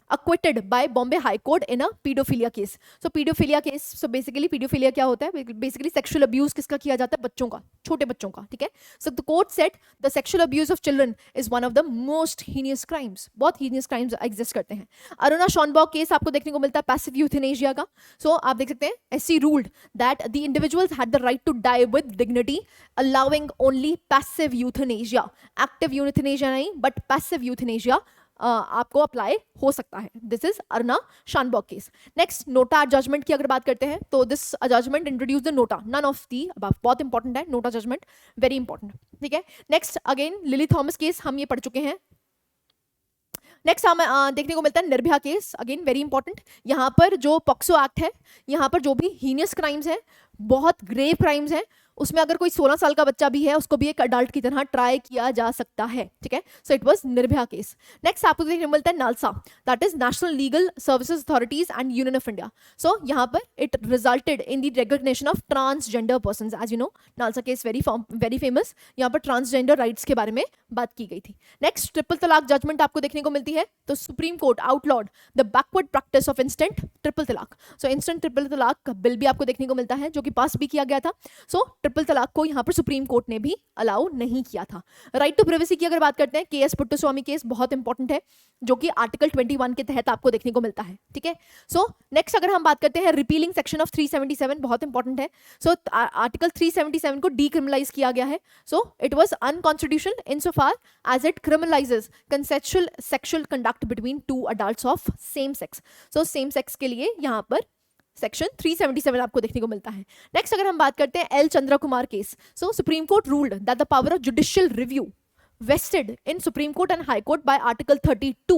acquitted by Bombay High Court in a pedophilia case। So pedophilia case, so basically pedophilia क्या होता है? Basically sexual abuse किसका किया जाता है? बच्चों का, छोटे बच्चों का, ठीक है। So the court said the sexual abuse of children is one of the most heinous crimes। बहुत heinous crimes exist करते हैं। अरुणा शॉनबॉग केस आपको देखने को मिलता है passive euthanasia का। So आप देख सकते हैं SC ruled that the individuals had the right to die with dignity, allowing only passive euthanasia। Active euthanasia नहीं, but passive euthanasia आपको अप्लाई हो सकता है। This is Aruna Shanbaug case. Next, NOTA judgement की अगर बात करते हैं तो this judgement introduce the NOTA, none of the above. बहुत इंपॉर्टेंट है नोटा जजमेंट, वेरी इंपॉर्टेंट, ठीक है। Next again Lily Thomas case हम ये पढ़ चुके हैं। नेक्स्ट हमें देखने को मिलता है Nirbhaya case, again very important. यहाँ पर जो पॉक्सो एक्ट है, यहाँ पर जो भी हीनियस क्राइम्स है, बहुत ग्रेव क्राइम्स हैं, उसमें अगर कोई 16 साल का बच्चा भी है उसको भी एक अडल्ट की तरह ट्राई किया जा सकता है, ठीक है। So it was Nirbhaya case. Next आपको देखने को मिलता है NALSA, that is national legal services authorities and union of India. So यहाँ पर it resulted in the recognition of transgender persons. As you know NALSA case very famous, यहाँ पर transgender rights के बारे में बात की गई थी। नेक्स्ट ट्रिपल तलाक जजमेंट आपको देखने को मिलती है। तो supreme court outlawed the backward practice of instant triple talaq. So instant triple talaq bill भी आपको देखने को मिलता है जो कि पास भी किया गया था। सो ट्रिपल तलाक को यहाँ पर सुप्रीम कोर्ट ने भी अलाउ नहीं किया था। राइट टू प्राइवेसी की अगर बात करते हैं, केएस पुट्टस्वामी केस बहुत इंपॉर्टेंट है, जो कि आर्टिकल 21 के तहत आपको देखने को मिलता है, ठीक है। सो नेक्स्ट अगर हम बात करते हैं रिपीलिंग सेक्शन ऑफ 377, बहुत इंपॉर्टेंट है। सो आर्टिकल 377 को डीक्रिमिनलाइज किया गया है। So it was unconstitutional in so far as it criminalises consensual sexual conduct between two adults of same sex. So same sex के लिए यहाँ पर सेक्शन 377 आपको देखने को मिलता है। नेक्स्ट अगर हम बात करते हैं L Chandra Kumar case, so supreme court ruled that the power of judicial review vested in Supreme Court and High Court by Article 32,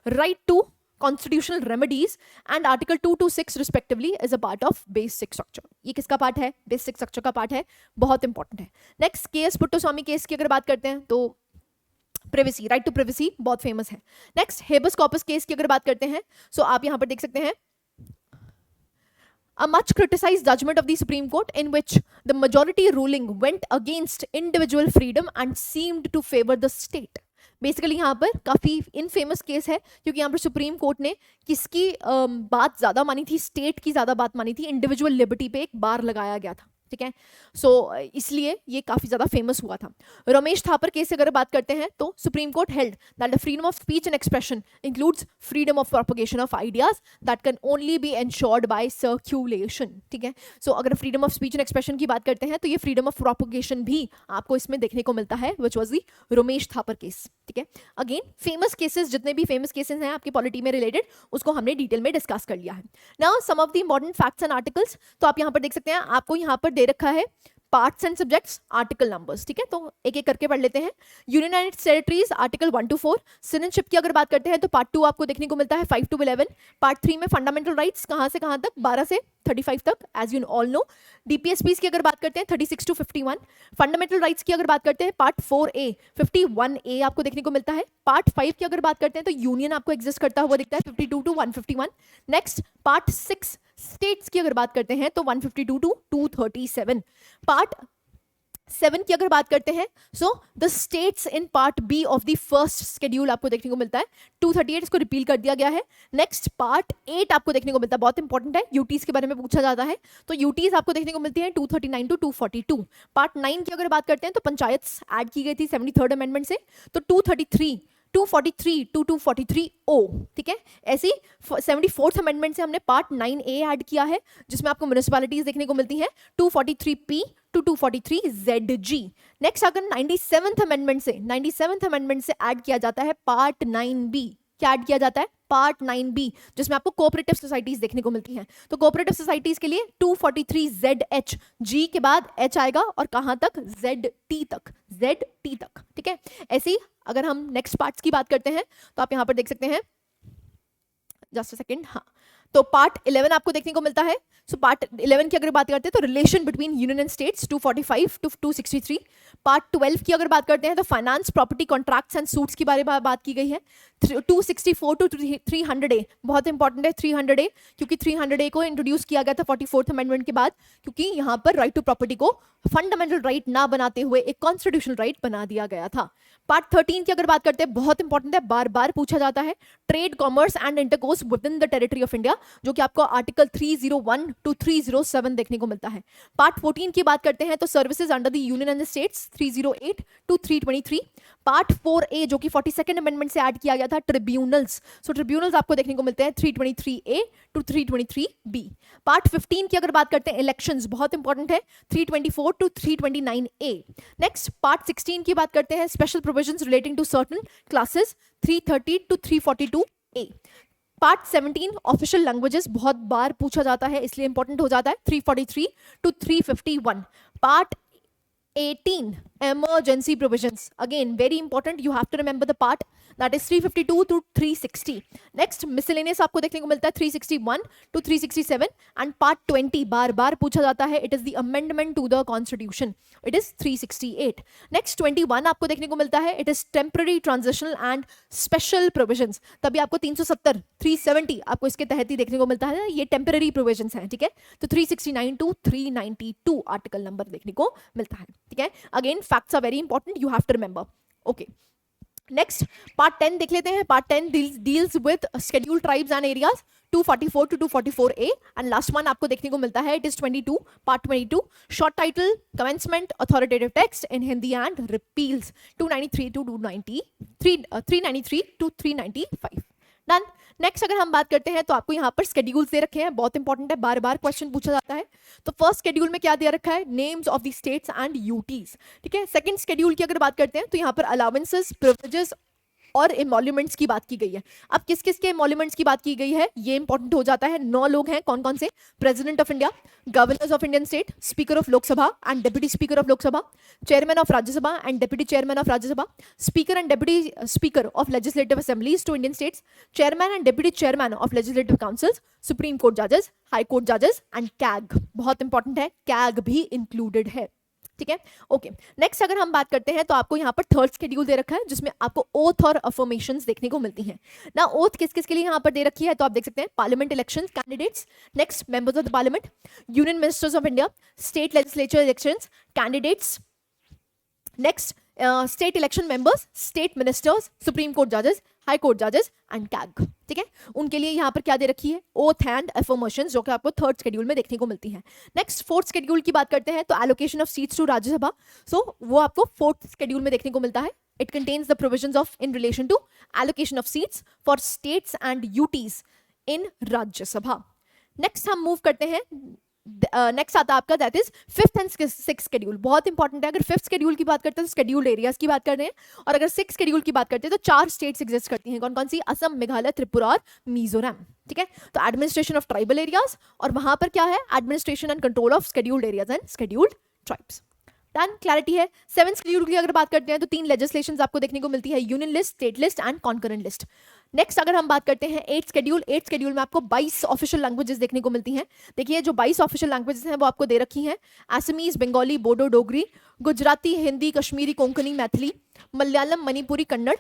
right to constitutional remedies, and Article 2 to 6 respectively is a part of basic structure. ये किसका part है? Basic structure का part है, बहुत important है। Next KS Puttaswamy case की अगर बात करते हैं तो प्राइवेसी, राइट टू प्राइवेसी बहुत फेमस है। नेक्स्ट हेबस कॉर्पस केस की अगर बात करते हैं, सो आप यहाँ पर देख सकते हैं a much criticized judgment of the Supreme Court in which the majority ruling went against individual freedom and seemed to favor the state. Basically यहाँ पर काफी इनफेमस केस है क्योंकि यहाँ पर सुप्रीम कोर्ट ने किसकी बात ज्यादा मानी थी? स्टेट की ज्यादा बात मानी थी, इंडिविजुअल लिबर्टी पे एक बार लगाया गया था, ठीक है। सो इसलिए ये काफी ज्यादा फेमस हुआ था। रमेश थापर केस से अगर बात करते हैं तो supreme court held that the freedom of speech and expression includes freedom of propagation of ideas that can only be ensured by circulation, ठीक है। सो अगर freedom of speech and expression की बात करते हैं तो ये फ्रीडम ऑफ प्रोपगेशन भी आपको इसमें देखने को मिलता है, which was the Ramesh Thapar case, ठीक है। अगेन फेमस केसेस, जितने भी फेमस केसेस हैं आपकी पॉलिटी में रिलेटेड, उसको हमने डिटेल में डिस्कस कर लिया है। Now some of the important facts and articles, तो आप यहाँ पर देख सकते हैं, आपको यहाँ पर दे रखा है parts and subjects, article numbers, ठीक है। तो एक एक करके पढ़ लेते हैं। Union and territories article 1 to 4। Citizenship की अगर बात करते हैं तो पार्ट 2 आपको देखने को मिलता है 5 to 11। पार्ट 3 में फंडामेंटल राइट्स कहां से कहां तक? 12 से 35 तक, एज यू ऑल नो। डीपीएसपीस की अगर बात करते हैं 36 to 51। फंडामेंटल राइट्स की अगर बात करते हैं पार्ट 4A 51A आपको देखने को मिलता है। पार्ट 5 की अगर बात करते हैं तो यूनियन आपको एग्जिस्ट करता हुआ दिखता है 52 to 151। नेक्स्ट पार्ट 6 स्टेट्स की अगर बात करते हैं तो 152 to 237। पार्ट 7 की अगर बात करते हैं, so the states in part B of the first schedule आपको देखने को मिलता है 238, इसको रिपील कर दिया गया है। नेक्स्ट पार्ट 8 आपको देखने को मिलता है, बहुत इंपॉर्टेंट है, यूटीज के बारे में पूछा जाता है, तो यूटीज आपको देखने को मिलती है 239 to 242। पार्ट 9 की अगर बात करते हैं तो पंचायत ऐड की गई थी 73rd अमेंडमेंट से, तो 233 243 to 243O, ठीक है। ऐसी 74th अमेंडमेंट से हमने पार्ट 9A ऐड किया है, जिसमें आपको म्युनिसिपैलिटीज देखने को मिलती हैं 243P to 243ZG। नेक्स्ट अगर 97th अमेंडमेंट से ऐड किया जाता है पार्ट 9B। क्या ऐड किया जाता है? पार्ट 9B, जिसमें आपको कोऑपरेटिव सोसाइटीज देखने को मिलती हैं। तो कोऑपरेटिव सोसाइटीज के लिए 243ZH, G के बाद H आएगा और कहां तक? ZT तक, ठीक है। ऐसे ही अगर हम नेक्स्ट पार्ट्स की बात करते हैं तो आप यहां पर देख सकते हैं, जस्ट अ सेकंड, हाँ, तो पार्ट 11 आपको देखने को मिलता है। सो पार्ट 11 की अगर बात करते हैं तो relation between union and states 245 to 263। Part 12 की अगर बात करते हैं तो finance, property, contracts and suits के बारे में बात की गई है। 264 to 300A, बहुत इंपॉर्टेंट है 300A, क्योंकि 300A को इंट्रोड्यूस किया गया था 44th अमेंडमेंट के बाद, क्योंकि यहाँ पर राइट टू प्रॉपर्टी को फंडामेंटल राइट ना बनाते हुए एक कॉन्स्टिट्यूशनल राइट बना दिया गया था। पार्ट 13 की अगर बात करते हैं, बहुत इंपॉर्टेंट है, बार बार पूछा जाता है, trade, commerce and intercourse with in the territory of India, जो कि आपको आर्टिकल 301 to 307 देखने को मिलता है। पार्ट 14 की बात करते हैं तो services under the union and the states 308 to 323। Part 4A जो कि 42nd अमेंडमेंट से ऐड किया गया था, ट्रिब्यूनल्स, सो ट्रिब्यूनल्स आपको देखने को मिलते हैं 323A to 323B। पार्ट 15 की अगर बात करते हैं, इलेक्शंस, बहुत इंपॉर्टेंट है, 324 to 329A। नेक्स्ट पार्ट 16 की बात करते हैं, special provisions relating to certain classes 330 to 342A। Part 17 official languages, बहुत बार पूछा जाता है इसलिए इंपॉर्टेंट हो जाता है, 343 to 351। Part 18 emergency provisions, again very important, you have to remember the part, that is 352 to 360। next miscellaneous आपको देखने को मिलता है 361 to 367 and part 20 बार बार पूछा जाता है, it is the amendment to the constitution, it is 368। next 21 आपको देखने को मिलता है, it is temporary, transitional and special provisions, तभी आपको 370 370 आपको इसके तहत ही देखने को मिलता है, ये temporary provisions हैं, ठीक है। तो 369 to 392 आर्टिकल नंबर देखने को मिलता है, ठीक है। Again facts are very important, you have to remember, okay. Next part 10 देख लेते हैं. Part 10 deals with schedule tribes and areas 244 to 244A and last one आपको देखने को मिलता है. It is 22 part 22. Short title commencement authoritative text in Hindi and repeals 293 to 393 to 395. Done. Next अगर हम बात करते हैं तो आपको यहाँ पर स्केड्यूल्स दे रखे हैं, बहुत इंपॉर्टेंट है, बार बार क्वेश्चन पूछा जाता है. तो फर्स्ट स्केड्यूल में क्या दिया रखा है? Names of the states and UTs. ठीक है. सेकंड स्केड्यूल की अगर बात करते हैं तो यहाँ पर अलाउंसेस, प्रिविलेजेस और एमोल्यूमेंट्स की बात की गई है. अब किस किस के एमोल्यूमेंट्स की बात की गई है ये इंपॉर्टेंट हो जाता है. 9 लोग हैं. कौन कौन से? President of India, governors of Indian state, speaker of Lok Sabha and deputy speaker of Lok Sabha, chairman of Rajya Sabha and deputy chairman of Rajya Sabha, speaker and deputy speaker of legislative assemblies to Indian states, chairman and deputy chairman of legislative councils, supreme court जजेस, high court जजेस and CAG. बहुत important है, CAG भी included है. ठीक है. Okay. Next अगर हम बात करते हैं तो आपको यहाँ पर थर्ड शेड्यूल दे रखा है जिसमें आपको ओथ और अफर्मेशंस देखने को मिलती हैं ना. ओथ किस किस के लिए यहाँ पर दे रखी है तो आप देख सकते हैं. Parliament elections candidates, next members of the parliament, union ministers of India, state legislature elections candidates, next state election members, state ministers, supreme court जजेस, हाई कोर्ट जजेस एंड कैग. ठीक है. उनके लिए यहाँ पर क्या दे रखी है? ओथ एंड अफर्मेशंस, जो कि आपको थर्ड शेड्यूल में देखने को मिलती है. नेक्स्ट फोर्थ शेड्यूल की बात करते हैं तो allocation of seats to Rajya Sabha. So वो आपको फोर्थ शेड्यूल में देखने को मिलता है. It contains the provisions of in relation to allocation of seats for states and UTs in Rajya Sabha. Next हम मूव करते हैं. नेक्स्ट आता है आपका that is fifth and six schedule. बहुत इंपॉर्टेंट है. अगर फिफ्थ शेड्यूल की बात करते हैं तो शेड्यूल्ड एरियाज की बात कर रहे हैं, और अगर सिक्स शेड्यूल की बात करते हैं तो 4 स्टेट्स एग्जिस्ट करती हैं. कौन कौन सी? असम, मेघालय, त्रिपुरा और मिजोरम. ठीक है. तो एडमिनिस्ट्रेशन ऑफ ट्राइबल एरियाज, और वहां पर क्या है? Administration and control of scheduled areas and scheduled tribes. Done. Clarity है. सेवन शेड्यूल की अगर बात करते हैं तो 3 लेजिस्लेशंस आपको देखने को मिलती है. Union list, state list and concurrent list. Next अगर हम बात करते हैं एट शेड्यूल में आपको 22 ऑफिशियल लैंग्वेजेस देखने को मिलती हैं. देखिए जो 22 ऑफिशियल लैंग्वेजेस हैं वो आपको दे रखी हैं. Assamese, Bengali, Bodo, Dogri, Gujarati, Hindi, Kashmiri, Konkani, Maithili, Malayalam, Manipuri, Kannada,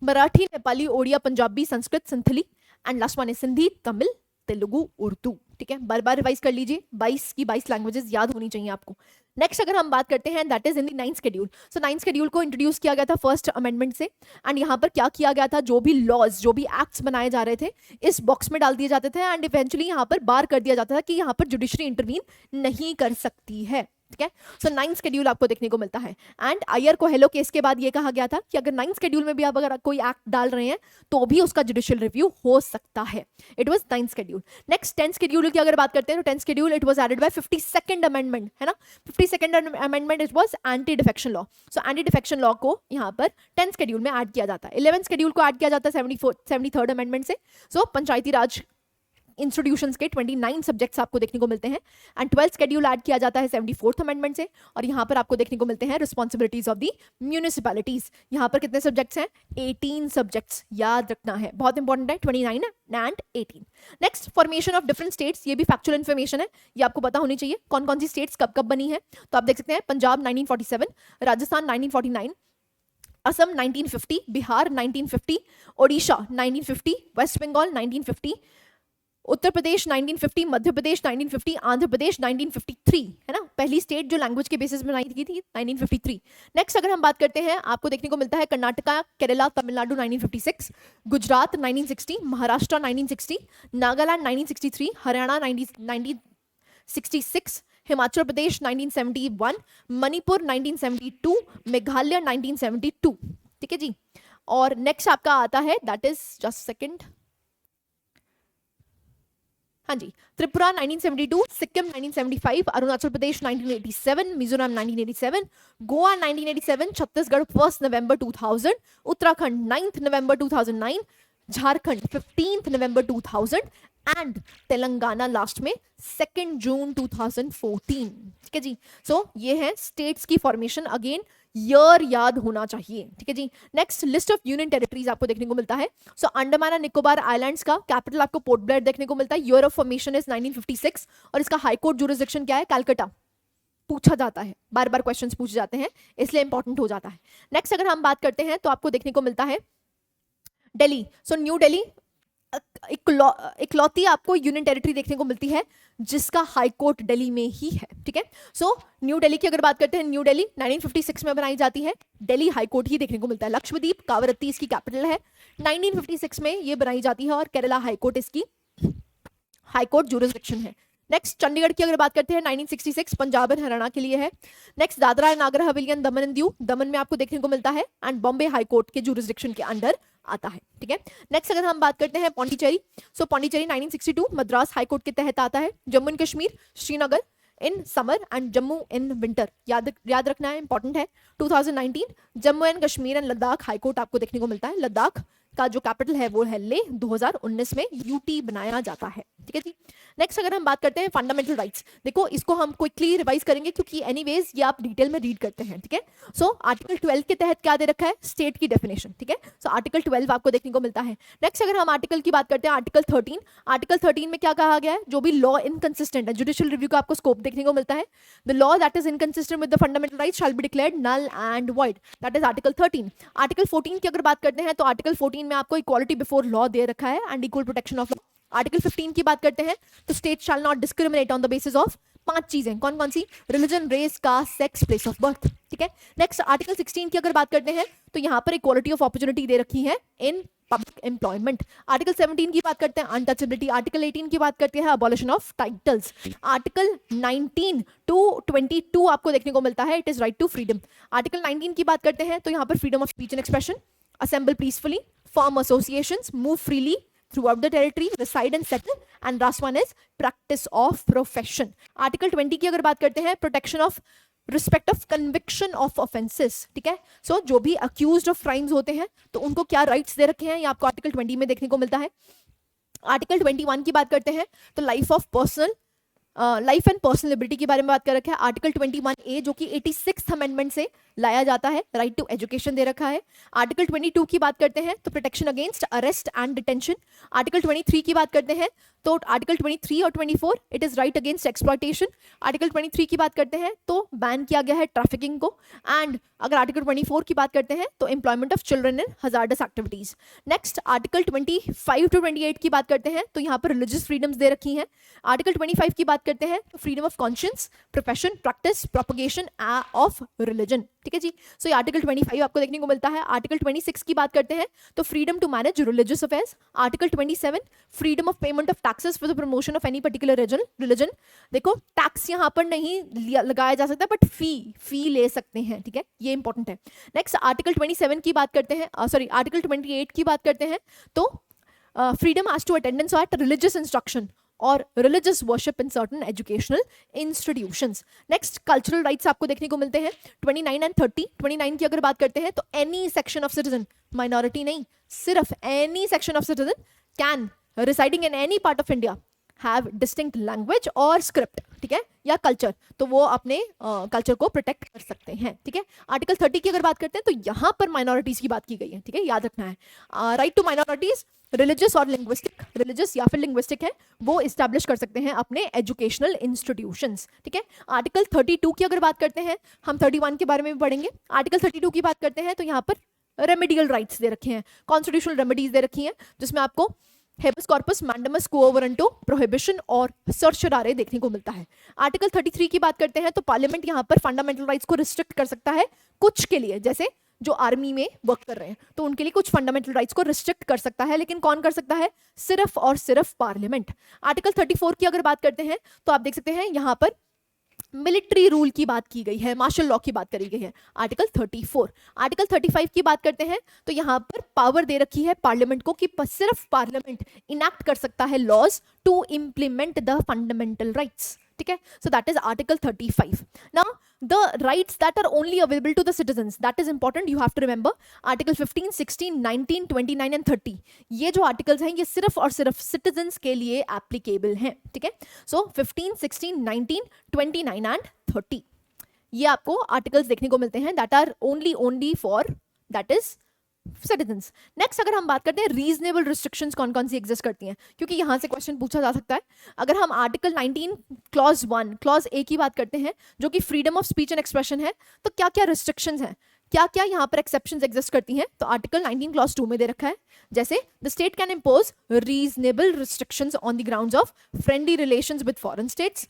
Marathi, Nepali, Odia, Punjabi, Sanskrit, Santhali and last one है सिंधी, तमिल, तेलुगु, उर्दू. ठीक है. बार बार रिवाइज कर लीजिए. 22 की 22 लैंग्वेजेस याद होनी चाहिए आपको. नेक्स्ट अगर हम बात करते हैं that is in the 9th schedule. So 9th schedule को इंट्रोड्यूस किया गया था फर्स्ट अमेंडमेंट से. एंड यहाँ पर क्या किया गया था? जो भी लॉज, जो भी एक्ट्स बनाए जा रहे थे इस बॉक्स में डाल दिए जाते थे एंड इवेंचुअली यहाँ पर बार कर दिया जाता था कि यहाँ पर जुडिशरी इंटरवीन नहीं कर सकती है. ठीक है. सो 9th शेड्यूल आपको देखने को मिलता है. एंड आयर को हेलो केस के बाद ये कहा गया था कि अगर 9th शेड्यूल में भी आप अगर कोई एक्ट डाल रहे हैं तो भी उसका जुडिशियल रिव्यू हो सकता है. It was 9th schedule. Next 10th schedule की अगर बात करते हैं तो 10th schedule it was added by 52nd amendment, है ना. 52nd amendment it was anti defection law. So anti defection law को यहाँ पर 10th शेड्यूल में ऐड किया जाता है. 11th शेड्यूल को ऐड किया जाता है 73rd अमेंडमेंट से. सो पंचायती राज इंस्टीट्यूशंस के 29 सब्जेक्ट्स आपको देखने को मिलते हैं. एंड 12th शेड्यूल ऐड किया जाता है 74th अमेंडमेंट से, और यहाँ पर आपको देखने को मिलते हैं रिस्पॉन्सिबिलिटीज ऑफ दी म्यूनिसिपैलिटीज. यहाँ पर कितने सब्जेक्ट्स हैं? 18 सब्जेक्ट्स. याद रखना है, बहुत इंपॉर्टेंट है. 29 and 18. Next formation of different states. ये भी फैक्चुअल इन्फॉर्मेशन है, ये आपको पता होनी चाहिए. कौन कौन सी स्टेट्स कब कब बनी है तो आप देख सकते हैं. पंजाब 1947, राजस्थान 1949, असम 1950, बिहार 1950, ओडिशा 1950, वेस्ट बंगाल 1950, उत्तर प्रदेश 1950, मध्य प्रदेश 1950, आंध्र प्रदेश 1953, है ना. पहली स्टेट जो लैंग्वेज के बेसिस बनाई गई थी 1953. नेक्स्ट अगर हम बात करते हैं आपको देखने को मिलता है कर्नाटका, केरला, तमिलनाडु 1956, गुजरात 1960, महाराष्ट्र 1960, नागालैंड 1963, हरियाणा 1966, हिमाचल प्रदेश 1971, मणिपुर 1972, मेघालय 1972. ठीक है जी. और नेक्स्ट आपका आता है दैट इज जस्ट सेकंड. हाँ जी. त्रिपुरा 1972, सिक्किम 1975, अरुणाचल प्रदेश 1987, मिजोरम 1987, गोवा 1987, छत्तीसगढ़ 1 नवंबर 2000, उत्तराखंड 9 नवंबर 2009, झारखंड 15 नवंबर 2000 एंड तेलंगाना लास्ट में 2 जून 2014. ठीक है जी. सो ये है स्टेट्स की फॉर्मेशन. अगेन ईयर याद होना चाहिए. ठीक है जी. Next list of union territories आपको देखने को मिलता है. So Andaman and Nicobar islands का कैपिटल आपको पोर्ट ब्लेयर देखने को मिलता है. ईयर ऑफ फॉर्मेशन इज 1956 और इसका हाई कोर्ट जुरिसडिक्शन क्या है? कलकत्ता. पूछा जाता है, बार बार क्वेश्चंस पूछे जाते हैं इसलिए इंपॉर्टेंट हो जाता है. नेक्स्ट अगर हम बात करते हैं तो आपको देखने को मिलता है दिल्ली. सो न्यू दिल्ली इकलौती आपको यूनियन टेरिटरी देखने को मिलती है जिसका हाई कोर्ट दिल्ली में ही है, ठीक है। सो न्यू दिल्ली की अगर बात करते हैं, न्यू दिल्ली 1956 में बनाई जाती है, दिल्ली हाई कोर्ट ही देखने को मिलता है। लक्षद्वीप कावरत्ती इसकी कैपिटल है, 1956 में ये बनाई जाती है और केरला हाई कोर्ट इसकी हाई कोर्ट ज्यूरिसडिक्शन है। नेक्स्ट चंडीगढ़ की अगर बात करते हैं 1966 पंजाब एंड हरियाणा के लिए है। Next Dadra and Nagar Haveli and Daman and Diu, दमन में आपको देखने को मिलता है एंड बॉम्बे हाई कोर्ट के ज्यूरिसडिक्शन के अंडर आता है, ठीक है। नेक्स्ट अगर हम बात करते हैं पौंडीचेरी, सो पौंडीचेरी 1962 मद्रास हाई कोर्ट के तहत आता है। Jammu and Kashmir Srinagar in summer and Jammu in winter, याद रखना है, इंपॉर्टेंट है। 2019 Jammu and Kashmir and Ladakh high court आपको देखने को मिलता है। लद्दाख का जो कैपिटल है वो है ले, 2019 में यूटी बनाया जाता है, ठीक है जी। नेक्स्ट अगर हम बात करते हैं फंडामेंटल राइट्स, देखो इसको हम क्विकली रिवाइज करेंगे क्योंकि एनीवेज ये आप डिटेल में रीड करते हैं, ठीक है। सो आर्टिकल 12 के तहत क्या दे रखा है, स्टेट की डेफिनेशन, ठीक है। सो आर्टिकल 12 आपको देखने को मिलता है। नेक्स्ट अगर हम आर्टिकल की बात करते हैं, आर्टिकल 13, आर्टिकल 13 में क्या कहा गया है, जो भी लॉ इनकंसिस्टेंट है, जुडिशियल रिव्यू का आपको स्कोप देखने को मिलता है। The law that is inconsistent with the fundamental rights shall be declared null and void, that is article 13। Article 14 की अगर बात करते हैं तो आर्टिकल 14 में आपको इक्वालिटी बिफोर लॉ दे रखा है and equal protection of law. Article 15 की बात करते हैं तो state shall not discriminate on the basis of 5 चीजें, कौन कौन सी, religion, race, caste, sex, place of birth, ठीक है। नेक्स्ट आर्टिकल 16 की अगर बात करते हैं तो यहाँ पर इक्वालिटी ऑफ अपॉर्चुनिटी दे रखी है इन पब्लिक एम्प्लॉयमेंट। आर्टिकल 17 की बात करते हैं अनटचेबिलिटी। आर्टिकल 18 की बात करते हैं abolition of titles. Article 19 to 22 आपको देखने को मिलता है, it is right to freedom. Article 19 की बात करते हैं तो यहाँ पर freedom of speech and expression, assemble peacefully, form associations, move freely throughout the territory, reside and settle, and last one is practice of profession. Article 20 की अगर बात करते हैं, protection of respect of conviction of offenses, ठीक है। So जो भी accused of crimes होते हैं तो उनको क्या rights दे रखे हैं, ये आपको आर्टिकल 20 में देखने को मिलता है। आर्टिकल 21 की बात करते हैं तो लाइफ एंड पर्सनल लिबर्टी के बारे में बात कर रखा है। आर्टिकल 21A जो कि 86th अमेंडमेंट से लाया जाता है, राइट टू एजुकेशन दे रखा है। आर्टिकल 22 की बात करते हैं तो protection against arrest and detention. Article 23 की बात करते हैं तो आर्टिकल 23 और 24 it is right against exploitation. Article 23 की बात करते हैं तो बैन किया गया है ट्रैफिकिंग को। एंड अगर आर्टिकल 24 की बात करते हैं तो employment of children in hazardous activities. Next article 25 to 28 की बात करते हैं तो यहाँ पर रिलीजियस फ्रीडम्स दे रखी हैं। आर्टिकल 25 की बात करते हैं तो freedom of conscience, profession, practice, propagation of religion, ठीक है जी। सो ये आर्टिकल 25 आपको देखने को मिलता है। आर्टिकल 26 की बात करते हैं तो freedom to manage religious affairs. Article 27 freedom of payment of taxes for the promotion of any particular religion. देखो टैक्स यहाँ पर नहीं लगाया जा सकता बट फी ले सकते हैं, ठीक है, ये इंपॉर्टेंट है। नेक्स्ट आर्टिकल 27 की बात करते हैं, सॉरी आर्टिकल 28 की बात करते हैं तो freedom as to attendance at religious instruction और religious worship in certain educational institutions. Next cultural rights आपको देखने को मिलते हैं 29 एंड 30। 29 की अगर बात करते हैं तो any section of citizen, minority नहीं, सिर्फ any section of citizen can residing in any part of India have distinct language और स्क्रिप्ट, ठीक है, या कल्चर, तो वो अपने कल्चर को प्रोटेक्ट कर सकते हैं, ठीक है। आर्टिकल 30 की अगर बात करते हैं तो यहाँ पर माइनॉरिटीज की बात की गई है, ठीक है, याद रखना है। राइट टू माइनॉरिटीज रिलीजियस और लिंग्विस्टिक, रिलीजियस या फिर लिंग्विस्टिक है, वो इस्टेब्लिश कर सकते हैं अपने एजुकेशनल इंस्टीट्यूशंस, ठीक है। आर्टिकल 32 की अगर बात करते हैं, हम 31 के बारे में भी पढ़ेंगे। आर्टिकल 32 की बात करते हैं तो यहाँ पर रेमेडियल राइट्स दे रखे हैं, कॉन्स्टिट्यूशनल रेमेडीज दे रखी हैं, जिसमें आपको हेबस कॉर्पस, मैंडेमस क्वो वारंटो, प्रोहिबिशन और सर्चरारे देखने को मिलता है। आर्टिकल 33 की बात करते हैं तो पार्लियामेंट यहाँ पर फंडामेंटल राइट्स को रिस्ट्रिक्ट कर सकता है कुछ के लिए, जैसे जो आर्मी में वर्क कर रहे हैं तो उनके लिए कुछ फंडामेंटल राइट्स को रिस्ट्रिक्ट कर सकता है, लेकिन कौन कर सकता है, सिर्फ और सिर्फ पार्लियामेंट। आर्टिकल 34 की अगर बात करते हैं तो आप देख सकते हैं यहाँ पर मिलिट्री रूल की बात की गई है, मार्शल लॉ की बात करी गई है, आर्टिकल 34। आर्टिकल 35 की बात करते हैं तो यहाँ पर पावर दे रखी है पार्लियामेंट को कि सिर्फ पार्लियामेंट इनैक्ट कर सकता है laws to implement the fundamental rights, ठीक है। So that is article 35। Now the rights that are only available to the citizens, that is important, you have to remember. Article 15, 16, 19, 29 and 30, ये जो articles हैं ये सिर्फ और सिर्फ सिटीजंस के लिए एप्लीकेबल हैं, ठीक है। सो 15, 16, 19, 29 एंड 30 ये आपको आर्टिकल्स देखने को मिलते हैं that are only for that is citizens. Next अगर हम बात करते हैं रीजनेबल रिस्ट्रिक्शंस कौन कौन सी एग्जिस्ट करती हैं, क्योंकि यहां से क्वेश्चन पूछा जा सकता है। अगर हम आर्टिकल 19 क्लॉज 1 क्लॉज ए की बात करते हैं जो कि freedom of speech and expression है, तो क्या क्या रिस्ट्रिक्शंस हैं, क्या क्या यहाँ पर एक्सेप्शंस एग्जिस्ट करती हैं, तो आर्टिकल 19 क्लॉज 2 में दे रखा है, जैसे the state can impose reasonable restrictions on the grounds of friendly relations with foreign states,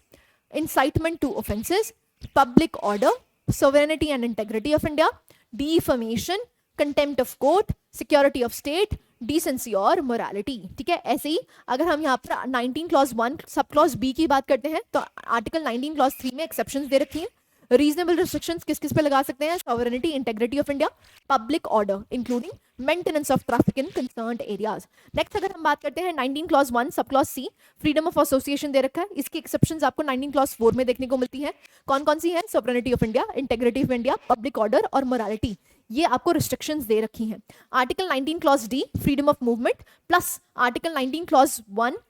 incitement to offenses, public order, sovereignty and integrity of India, defamation, contempt of court, security of state, decency और morality. ठीक है, ऐसे ही अगर हम यहाँ पर 19 clause 1 sub clause B की बात करते हैं तो आर्टिकल 19 क्लॉज 3 में एक्सेप्शंस दे रखी हैं. रीजनेबल रिस्ट्रिक्शंस किस किस पे लगा सकते हैं, sovereignty, integrity of India, public order including maintenance of traffic in concerned areas. Next अगर हम बात करते हैं 19 clause 1 sub clause C, freedom of association दे रखा है. इसकी एक्सेप्शंस आपको 19 क्लॉज 4 में देखने को मिलती है. कौन कौन सी है, sovereignty of India, integrity of India, public order और मोरालिटी, ये आपको रिस्ट्रिक्शंस दे रखी हैं. Article 19 clause D, freedom of movement, plus article 19 clause 1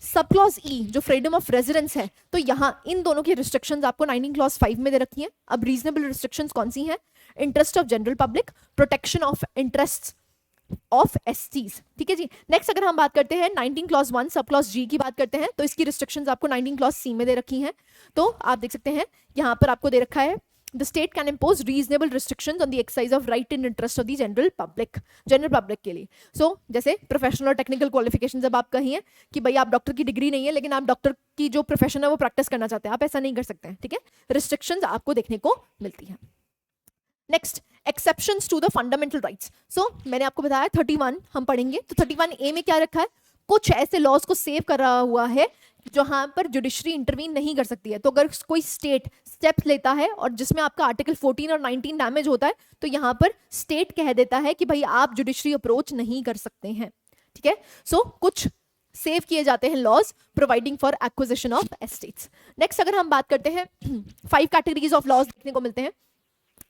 sub clause ई जो फ्रीडम ऑफ रेजिडेंस है, तो यहाँ इन दोनों की रिस्ट्रिक्शंस आपको 19 क्लॉज 5 में दे रखी हैं. अब रीजनेबल रिस्ट्रिक्शंस कौन सी हैं, interest of general public, protection of interests of STs. ठीक है जी. नेक्स्ट अगर हम बात करते हैं 19 क्लॉज 1 सब क्लॉज जी की बात करते हैं तो इसकी रिस्ट्रिक्शंस आपको 19 क्लॉज सी में दे रखी हैं. तो आप देख सकते हैं यहाँ पर आपको दे रखा है, the state can impose reasonable restrictions on the exercise of right and interest of the general public के लिए. So जैसे प्रोफेशनल और टेक्निकल क्वालिफिकेशन जब आप कहिए कि भाई आप डॉक्टर की डिग्री नहीं है लेकिन आप डॉक्टर की जो प्रोफेशन है वो प्रैक्टिस करना चाहते हैं, आप ऐसा नहीं कर सकते हैं. ठीक है, रिस्ट्रिक्शंस आपको देखने को मिलती है. Next, exceptions to the fundamental rights. So मैंने आपको बताया 31 हम पढ़ेंगे, तो 31A में क्या रखा है, कुछ ऐसे लॉज को सेव करा हुआ है जहां पर जुडिशरी इंटरवीन नहीं कर सकती है. तो अगर कोई स्टेट स्टेप्स लेता है और जिसमें आपका आर्टिकल 14 और 19 डैमेज होता है तो यहाँ पर स्टेट कह देता है कि भाई आप जुडिशरी अप्रोच नहीं कर सकते हैं. ठीक है, सो कुछ सेव किए जाते हैं laws providing for acquisition of estates. Next अगर हम बात करते हैं 5 कैटेगरीज ऑफ लॉज देखने को मिलते हैं.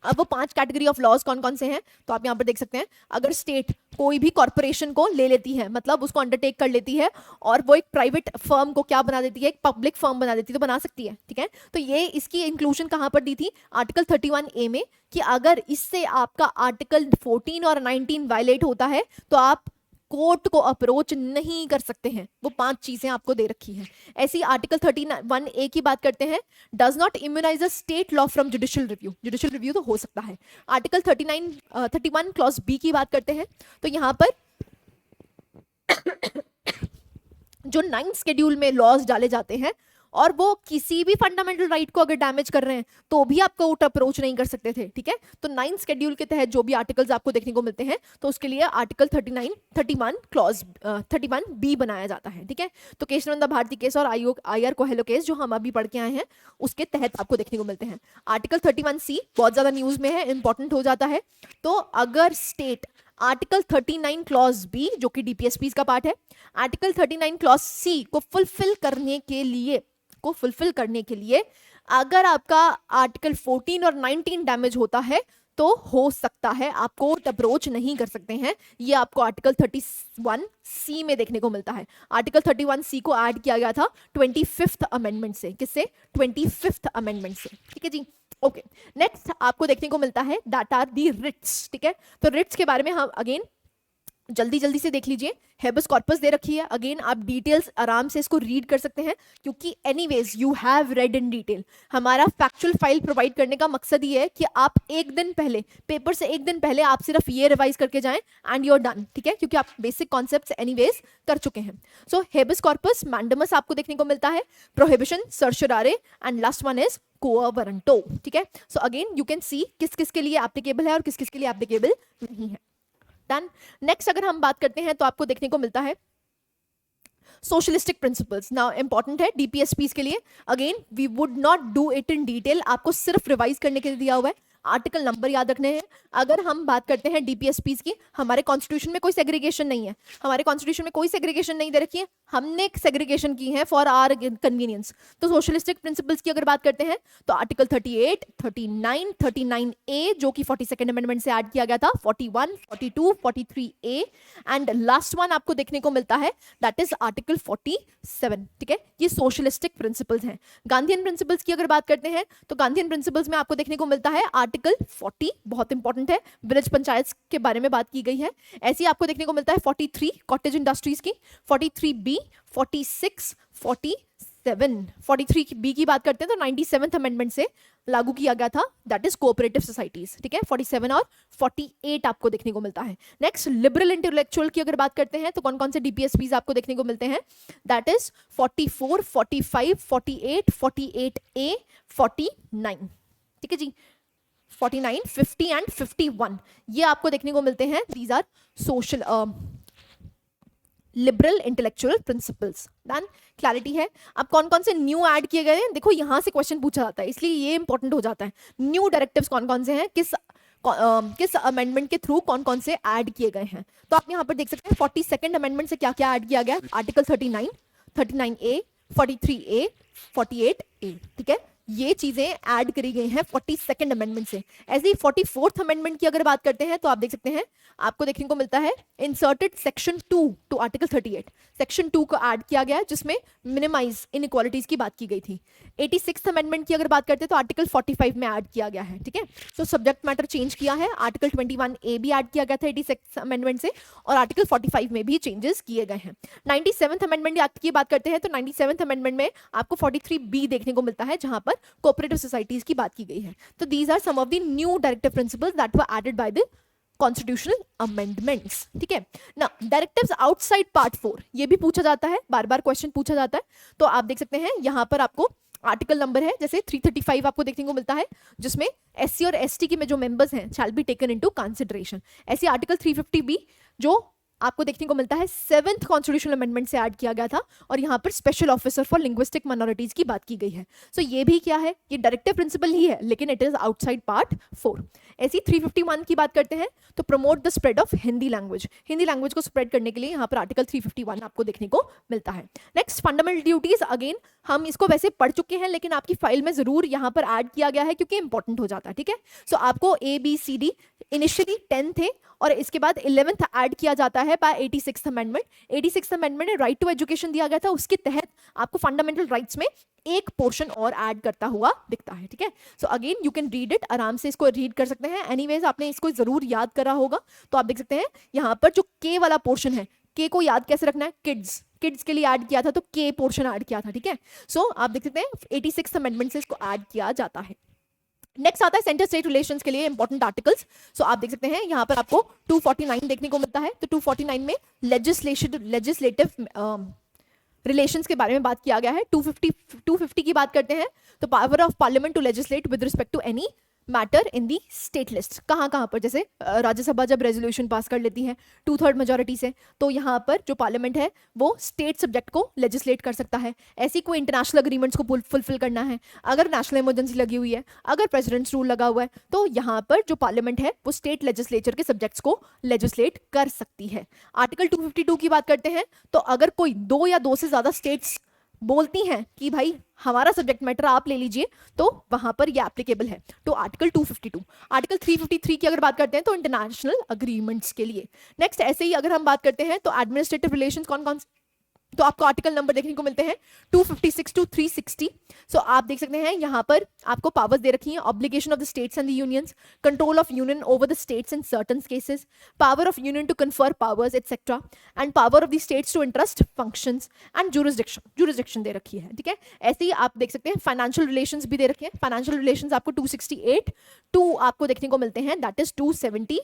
अब वो 5 कैटेगरी ऑफ लॉज कौन कौन से हैं तो आप यहाँ पर देख सकते हैं. अगर स्टेट कोई भी कॉर्पोरेशन को ले लेती है, मतलब उसको अंडरटेक कर लेती है और वो एक प्राइवेट फर्म को क्या बना देती है, एक पब्लिक फर्म बना देती है, तो बना सकती है. ठीक है, तो ये इसकी इंक्लूजन कहाँ पर दी थी, आर्टिकल 31A में, कि अगर इससे आपका आर्टिकल 14 और 19 वायलेट होता है तो आप कोर्ट को अप्रोच नहीं कर सकते हैं. वो 5 चीजें आपको दे रखी हैं. ऐसी आर्टिकल 31A की बात करते हैं, does not immunise a state law from judicial review. Judicial review तो हो सकता है. आर्टिकल 31 क्लॉज बी की बात करते हैं तो यहाँ पर जो 9th शेड्यूल में लॉज डाले जाते हैं और वो किसी भी फंडामेंटल राइट को अगर डैमेज कर रहे हैं तो भी आप कोर्ट अप्रोच नहीं कर सकते थे. ठीक है, तो 9th शेड्यूल के तहत जो भी आर्टिकल्स आपको देखने को मिलते हैं तो उसके लिए आर्टिकल 31 क्लॉज 31B बनाया जाता है. ठीक है, तो केशवनंदा भारती केस और IR कोहेलो केस जो हम अभी पढ़ के आए हैं उसके तहत आपको देखने को मिलते हैं. आर्टिकल 31C बहुत ज्यादा न्यूज में है, इंपॉर्टेंट हो जाता है. तो अगर स्टेट आर्टिकल 39 क्लॉज बी जो कि DPSPs का पार्ट है, आर्टिकल 39 क्लॉज सी को फुलफिल करने के लिए अगर आपका आर्टिकल 14 और 19 डैमेज होता है तो हो सकता है आप कोर्ट अप्रोच नहीं कर सकते हैं. ये आपको आर्टिकल 31C में देखने को मिलता है. आर्टिकल 31C को ऐड किया गया था 25th अमेंडमेंट से. किससे, 25th अमेंडमेंट से. ठीक है जी. ओके, नेक्स्ट आपको देखने को मिलता है दैट आर दी रिट्स. ठीक है, तो रिट्स के बारे में हम अगेन जल्दी से देख लीजिए. हेबस कॉर्पस दे रखी है, अगेन आप डिटेल्स आराम से इसको रीड कर सकते हैं क्योंकि anyways you have read in detail. हमारा फैक्चुअल फाइल प्रोवाइड करने का मकसद ये है कि आप एक दिन पहले, पेपर से एक दिन पहले आप सिर्फ ये रिवाइज करके जाएं एंड यू आर डन. ठीक है, क्योंकि आप बेसिक कॉन्सेप्ट्स एनीवेज कर चुके हैं. सो हेबस कॉर्पस मैंडमस आपको देखने को मिलता है, prohibition, certiorari and last one is quo warranto. ठीक है, so again you can see किस किस के लिए एप्लीकेबल है और किस किस के लिए एप्लीकेबल नहीं है. डन. नेक्स्ट अगर हम बात करते हैं तो आपको देखने को मिलता है सोशलिस्टिक प्रिंसिपल्स. नाउ इंपॉर्टेंट है DPSPs के लिए. Again we would not do it in detail, आपको सिर्फ रिवाइज करने के लिए दिया हुआ है. आर्टिकल नंबर याद रखने हैं. अगर हम बात करते हैं DPSPs की, हमारे कॉन्स्टिट्यूशन में कोई सेग्रीगेशन नहीं है. हमारे कॉन्स्टिट्यूशन में कोई सेग्रीगेशन नहीं दे रखी है, हमने सेग्रीगेशन की है फॉर आवर कन्वीनियंस. तो सोशलिस्टिक प्रिंसिपल्स की अगर बात करते हैं तो आर्टिकल 38, 39, 39A जो कि 42nd अमेंडमेंट से ऐड किया गया था, 41, 42, 43A एंड लास्ट वन आपको देखने को मिलता है दैट इज आर्टिकल 47. ठीक है, ये सोशलिस्टिक प्रिंसिपल्स हैं. गांधीयन प्रिंसिपल्स की अगर बात करते हैं तो गांधीयन प्रिंसिपल्स में आपको देखने को मिलता है आर्टिकल 40, बहुत इंपॉर्टेंट है, विलेज पंचायत के बारे में बात की गई है. ऐसे ही आपको देखने को मिलता है 43 कॉटेज इंडस्ट्रीज की, 43B, 46, 47 43 बी की बात करते हैं तो 97th अमेंडमेंट से लागू किया गया था, दैट इज कोऑपरेटिव सोसाइटीज, ठीक है। 47 और 48 आपको देखने को मिलता है। नेक्स्ट लिबरल इंटेलेक्चुअल की अगर बात करते हैं तो कौन कौन से डीपीएसपीज आपको देखने को मिलते हैं, दैट इज 44, 45, 48, 48A, 49, ठीक है जी, 49, 50 एंड 51 ये आपको देखने को मिलते हैं। These are social liberal intellectual principles. Then clarity है। अब कौन कौन से न्यू ऐड किए गए हैं, देखो यहां से क्वेश्चन पूछा जाता है, इसलिए ये इंपॉर्टेंट हो जाता है। न्यू डायरेक्टिव्स कौन कौन से हैं, किस अमेंडमेंट के थ्रू कौन कौन से ऐड किए गए हैं। तो आप यहाँ पर देख सकते हैं 42nd अमेंडमेंट से क्या क्या ऐड किया गया, आर्टिकल 39, 39A, 43A, 48A, ठीक है, ये चीजें ऐड करी गई हैं 42nd अमेंडमेंट से। ऐसे ही 44th अमेंडमेंट की अगर बात करते हैं तो आप देख सकते हैं आपको देखने को मिलता है inserted section 2 to article 38, section 2 को ऐड किया गया जिसमें मिनिमाइज इनइक्वालिटीज की बात की गई थी। 86th अमेंडमेंट की अगर बात करते हैं तो आर्टिकल 45 में ऐड किया गया है, ठीक है। तो सब्जेक्ट मैटर चेंज किया है, आर्टिकल 21A भी ऐड किया गया था 86th अमेंडमेंट से, और आर्टिकल 45 में भी चेंजेस किए गए हैं। 97th अमेंडमेंट एक्ट की बात करते हैं तो 97th अमेंडमेंट में आपको 43B देखने को मिलता है जहां पर कोऑपरेटिव सोसाइटीज की बात की गई है। तो these are some of the new directive principles that were added by the constitutional amendments, ठीक है ना। डायरेक्टिव्स आउटसाइड पार्ट 4 ये भी पूछा जाता है, बार बार क्वेश्चन पूछा जाता है। तो आप देख सकते हैं यहां पर आपको आर्टिकल नंबर है जैसे 335 आपको देखने को मिलता है जिसमें SC और ST के में जो मेंबर्स हैं shall be taken into consideration. ऐसे आर्टिकल 350B जो आपको देखने को मिलता है 7th कॉन्स्टिट्यूशनल अमेंडमेंट से ऐड किया गया था, और यहाँ पर special officer for linguistic minorities की बात की गई है। सो ये भी क्या है, ये डायरेक्टिव प्रिंसिपल ही है लेकिन इट इज आउटसाइड पार्ट 4। ऐसी 351 की बात करते हैं तो promote the spread of Hindi language, Hindi language को स्प्रेड करने के लिए यहाँ पर आर्टिकल 351 आपको देखने को मिलता है। नेक्स्ट फंडामेंटल ड्यूटीज, अगेन हम इसको वैसे पढ़ चुके हैं लेकिन आपकी फाइल में जरूर यहाँ पर ऐड किया गया है क्योंकि इंपॉर्टेंट हो जाता है, ठीक है। सो आपको ABCD इनिशियली 10 थे और इसके बाद 11th ऐड किया जाता है by 86th amendment. 86th amendment में राइट टू एजुकेशन दिया गया था, उसके तहत आपको फंडामेंटल राइट्स में एक पोर्शन और ऐड करता हुआ दिखता है, ठीक है। So again you can read it, आराम से इसको रीड कर सकते हैं। एनीवेज आपने इसको जरूर याद करा होगा। तो आप देख सकते हैं यहाँ पर जो K वाला पोर्शन है, K को याद कैसे रखना है, किड्स के लिए ऐड किया था तो K पोर्शन ऐड किया था, ठीक है। सो आप देख सकते हैं 86th अमेंडमेंट से इसको ऐड किया जाता है। नेक्स्ट आता है सेंटर स्टेट रिलेशंस के लिए इंपॉर्टेंट आर्टिकल्स। सो आप देख सकते हैं यहाँ पर आपको 249 देखने को मिलता है। तो 249 में लेजिस्लेटिव रिलेशंस के बारे में बात किया गया है। 250 की बात करते हैं तो power of parliament to legislate with respect to any matter in the state list. कहाँ पर, जैसे राज्यसभा जब रेजोल्यूशन पास कर लेती है 2/3 मेजोरिटी से, तो यहाँ पर जो पार्लियामेंट है वो स्टेट सब्जेक्ट को लेजिस्लेट कर सकता है। ऐसी कोई इंटरनेशनल अग्रीमेंट्स को फुलफिल करना है, अगर नेशनल इमरजेंसी लगी हुई है, अगर प्रेसिडेंट्स रूल लगा हुआ है, तो यहाँ पर जो पार्लियामेंट है वो स्टेट लेजिस्लेचर के सब्जेक्ट्स को लेजिस्लेट कर सकती है। आर्टिकल 252 की बात करते हैं तो अगर कोई 2 या 2 से ज्यादा स्टेट्स बोलती हैं कि भाई हमारा सब्जेक्ट मैटर आप ले लीजिए, तो वहां पर ये एप्लीकेबल है। तो आर्टिकल 252। आर्टिकल 353 की अगर बात करते हैं तो इंटरनेशनल अग्रीमेंट्स के लिए। नेक्स्ट ऐसे ही अगर हम बात करते हैं तो एडमिनिस्ट्रेटिव रिलेशंस कौन कौन, तो आपको आर्टिकल नंबर देखने को मिलते हैं 256 टू 360। सो आप देख सकते हैं यहाँ पर आपको पावर्स दे रखी हैं। Obligation of the states and the unions, control of union over the states in certain cases, power of union to confer powers etcetera, and power of the states to entrust functions and jurisdiction दे रखी है, ठीक है। ऐसे ही आप देख सकते हैं फाइनेंशियल रिलेशंस भी दे रखे हैं। फाइनेंशियल रिलेशंस आपको 268 टू आपको देखने को मिलते हैं, दैट इज 279A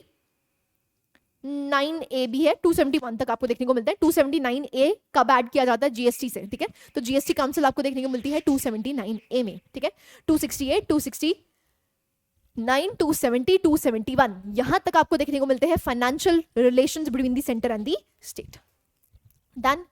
भी है, 271 तक आपको देखने को मिलता है। 279A कब ऐड किया जाता है, GST से, ठीक है। तो GST काउंसिल आपको देखने को मिलती है 279A में, ठीक है। 268, 269, 270, 271 यहां तक आपको देखने को मिलते हैं financial relations between the centre and the state. Then